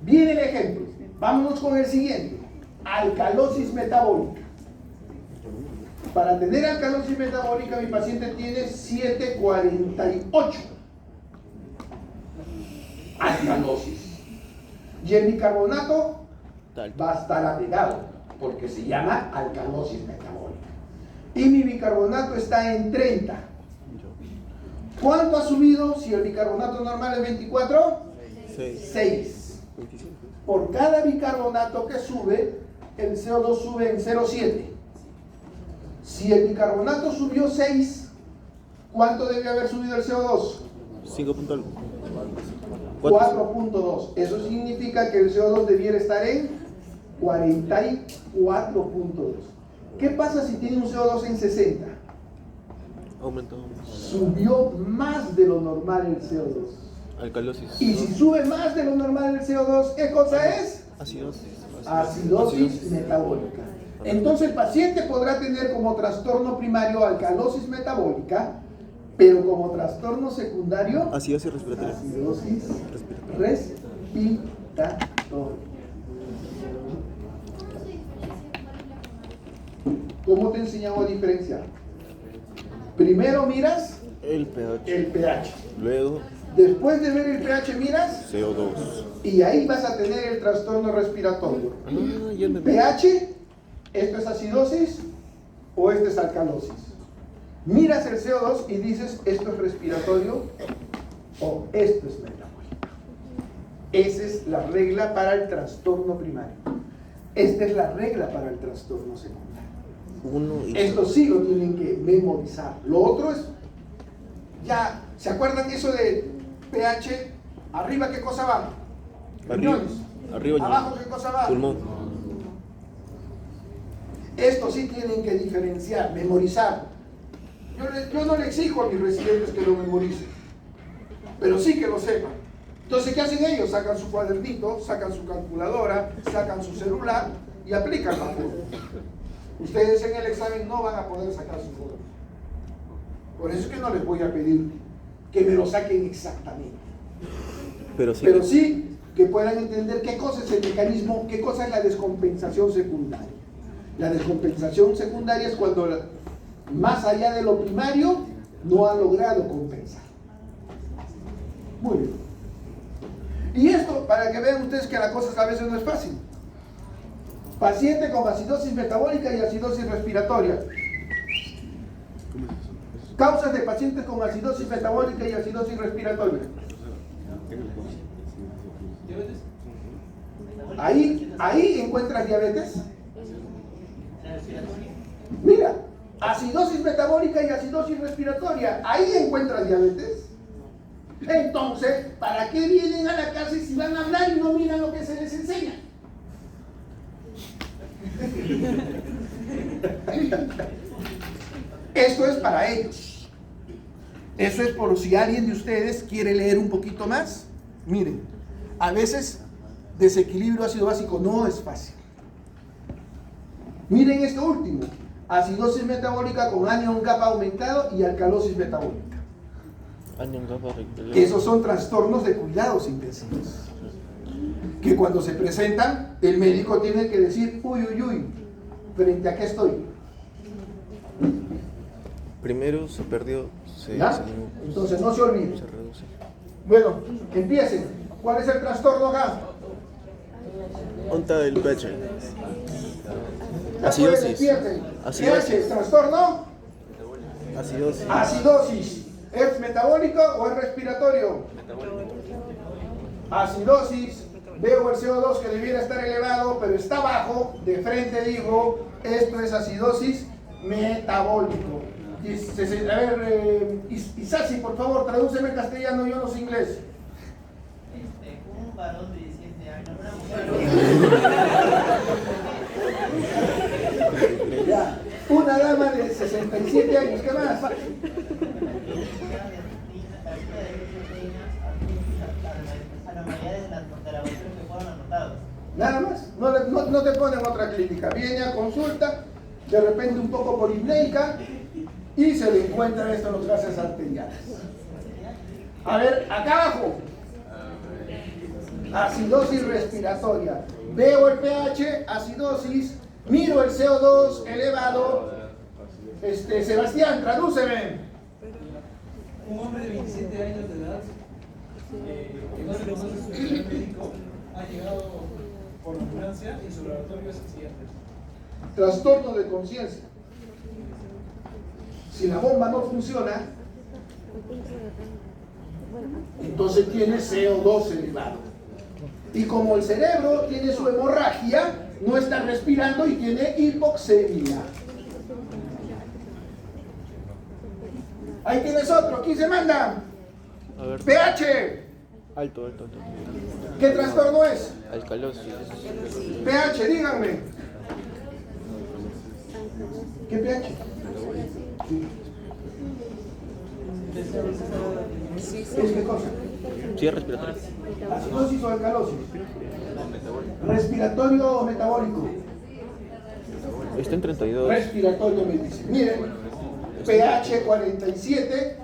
Viene el ejemplo. Vámonos con el siguiente. Alcalosis metabólica. Para tener alcalosis metabólica, mi paciente tiene 748. Alcalosis. Y el bicarbonato va a estar agregado, porque se llama alcalosis metabólica. Y mi bicarbonato está en 30. ¿Cuánto ha subido si el bicarbonato normal es 24? 6. Por cada bicarbonato que sube, el CO2 sube en 0,7. Si el bicarbonato subió 6, ¿cuánto debe haber subido el CO2? 5 punto algo. 4. 4.2. Eso significa que el CO2 debiera estar en 44.2. ¿Qué pasa si tiene un CO2 en 60? Aumentó. Subió más de lo normal el CO2. Alcalosis. Y si sube más de lo normal el CO2, ¿qué cosa es? Acidosis. Acidosis metabólica. Entonces el paciente podrá tener como trastorno primario alcalosis metabólica, pero como trastorno secundario Acidosis respiratoria. acidosis respiratoria. ¿Cómo te enseñamos a diferenciar? Primero miras El pH. el pH. Luego Después de ver el pH miras CO2. y ahí vas a tener el trastorno respiratorio. Ah, ya me pH, ¿esto es acidosis o esto es alcalosis? Miras el CO2 y dices, ¿esto es respiratorio o esto es metabólico? Esa es la regla para el trastorno primario. Esta es la regla para el trastorno secundario. 1 y Esto sí lo tienen que memorizar. Lo otro es, ya, ¿se acuerdan eso de pH? ¿Arriba qué cosa va? Arriba. Riñones. Arriba, ¿Abajo qué cosa va? pulmón. Esto sí tienen que diferenciar, memorizar. Yo no le exijo a mis residentes que lo memoricen, pero sí que lo sepan. Entonces, ¿qué hacen ellos? Sacan su cuadernito, sacan su calculadora, sacan su celular y aplican la fórmula. Ustedes en el examen no van a poder sacar su fórmula. Por eso es que no les voy a pedir que me lo saquen exactamente. Pero sí. Pero sí que puedan entender qué cosa es el mecanismo, qué cosa es la descompensación secundaria. La descompensación secundaria es cuando, más allá de lo primario, no ha logrado compensar. Muy bien. Y esto, para que vean ustedes que la cosa a veces no es fácil. Paciente con acidosis metabólica y acidosis respiratoria. Causas de pacientes con acidosis metabólica y acidosis respiratoria. Ahí encuentras diabetes. Mira, acidosis metabólica y acidosis respiratoria. Ahí encuentras diabetes. Entonces, ¿para qué vienen a la clase si van a hablar y no miran lo que se les enseña? Esto es para ellos. Eso es por si alguien de ustedes quiere leer un poquito más. Miren, a veces desequilibrio ácido básico no es fácil. Miren esto último: acidosis metabólica con anion kappa aumentado y alcalosis metabólica. Que esos son trastornos de cuidados intensivos, que cuando se presentan el médico tiene que decir, uy, uy, uy, ¿frente a qué estoy? Primero se perdió. ¿Ya? Entonces no se olviden. Se reduce. Bueno, empiecen. ¿Cuál es el trastorno acá? Onta del pH. Ya Acidosis. pueden, despierten. Acidosis. pH, trastorno. Acidosis. Acidosis. ¿Es metabólico o es respiratorio? Acidosis. Veo el CO2 que debiera estar elevado, pero está bajo. De frente digo, esto es acidosis metabólico. A ver, Isasi, por favor, tradúceme en castellano, yo no sé inglés. Un varón de 17 años, una mujer. Ya. Una dama de 67 años, ¿qué más? Nada más, no te ponen otra clínica. Viene a consulta, de repente un poco polimnéica y se le encuentra esto en los gases arteriales. A ver, acá abajo, acidosis respiratoria. Veo el pH, acidosis, miro el CO2 elevado. Sebastián, tradúceme. Un hombre de 27 años de edad que no reconoce su historial médico ha llegado por la ambulancia y su laboratorio es el siguiente. Trastorno de conciencia. Si la bomba no funciona, entonces tiene CO2 elevado. Y como el cerebro tiene su hemorragia, no está respirando y tiene hipoxemia. Ahí tienes otro, ¿quién se manda? A ver. pH. Alto, alto, alto. ¿Qué trastorno es? Alcalosis. pH, díganme. ¿Qué pH? ¿Es qué cosa? Sí, respiratorio. ¿Acidosis o alcalosis? Respiratorio o metabólico. Está en 32. Respiratorio me dice. Miren, pH 47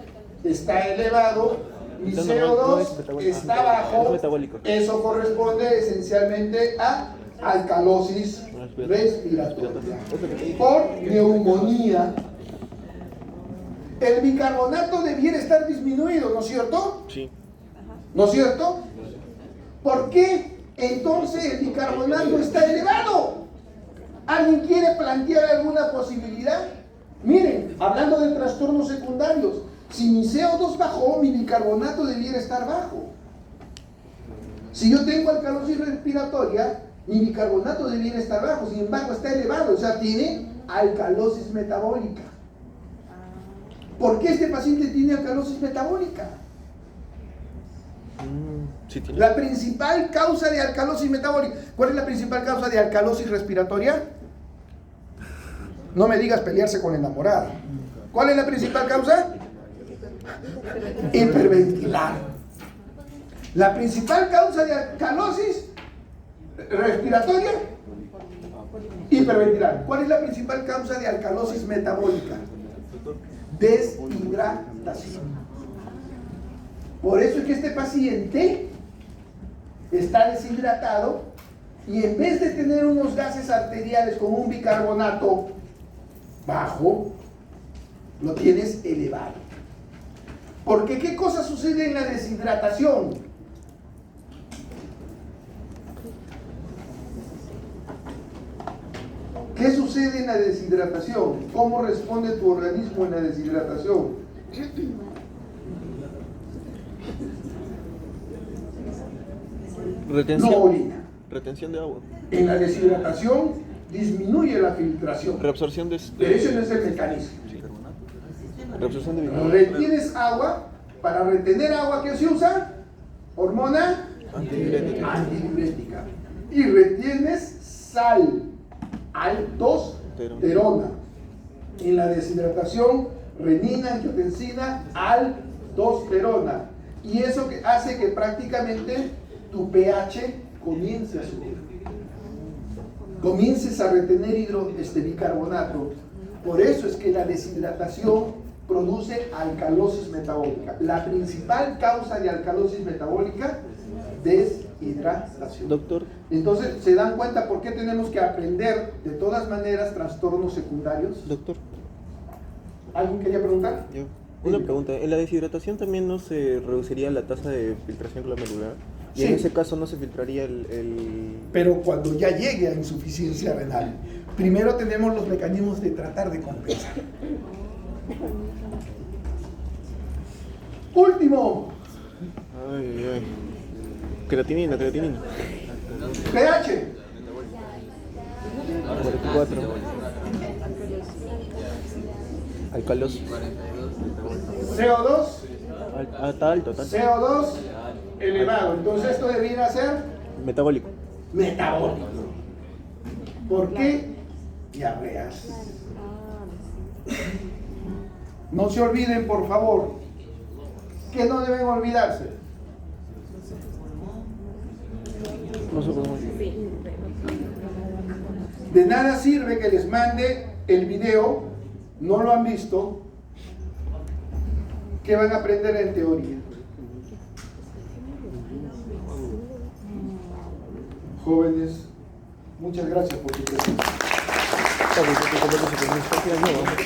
está elevado y Está normal, no CO2 es metabólico. está bajo. Es metabólico. Eso corresponde esencialmente a alcalosis respiratoria por neumonía. El bicarbonato debiera estar disminuido, ¿no es cierto? Sí. ¿No es cierto? ¿Por qué entonces el bicarbonato está elevado? ¿Alguien quiere plantear alguna posibilidad? Miren, hablando de trastornos secundarios, si mi CO2 bajó, mi bicarbonato debiera estar bajo. Si yo tengo alcalosis respiratoria, mi bicarbonato debiera estar bajo, sin embargo está elevado, o sea, tiene alcalosis metabólica. ¿Por qué este paciente tiene alcalosis metabólica? Sí, tiene. La principal causa de alcalosis metabólica. ¿Cuál es la principal causa de alcalosis respiratoria? No me digas pelearse con la enamorada. ¿Cuál es la principal causa? Hiperventilar. La principal causa de alcalosis respiratoria, hiperventilar. ¿Cuál es la principal causa de alcalosis metabólica? Deshidratación. Por eso es que este paciente está deshidratado y en vez de tener unos gases arteriales con un bicarbonato bajo, lo tienes elevado. Porque ¿qué cosa sucede en la deshidratación? ¿Qué sucede en la deshidratación? ¿Cómo responde tu organismo en la deshidratación? Retención. No orina. Retención de agua. En la deshidratación disminuye la filtración. Reabsorción de. Pero ese no es el mecanismo. Reabsorción de vitamina. Retienes agua. Para retener agua, ¿qué se usa? Hormona Antidiurética. antidiurética. Y retienes sal. Aldosterona. En la deshidratación, renina, angiotensina, aldosterona. Y eso que hace que prácticamente tu pH comience a subir. Comiences a retener bicarbonato. Por eso es que la deshidratación produce alcalosis metabólica. La principal causa de alcalosis metabólica, deshidratación. Doctor, Entonces, ¿se dan cuenta por qué tenemos que aprender de todas maneras trastornos secundarios? doctor, ¿Alguien quería preguntar? yo. Una pregunta, ¿en la deshidratación también no se reduciría la tasa de filtración glomerular? Y Sí. en ese caso no se filtraría el... Pero cuando ya llegue a insuficiencia renal, primero tenemos los mecanismos de tratar de compensar. Último, Ay, ay. Creatinina, creatinina. pH. 44. Alcalosis. CO2, Está alto, está alto. CO2 elevado. Entonces esto debiera ser Metabólico. metabólico. ¿Por qué? Diarreas. No se olviden, por favor, que no deben olvidarse. No sé cómo. De nada sirve que les mande el video, no lo han visto, que van a aprender en teoría. Jóvenes, muchas gracias por su presencia.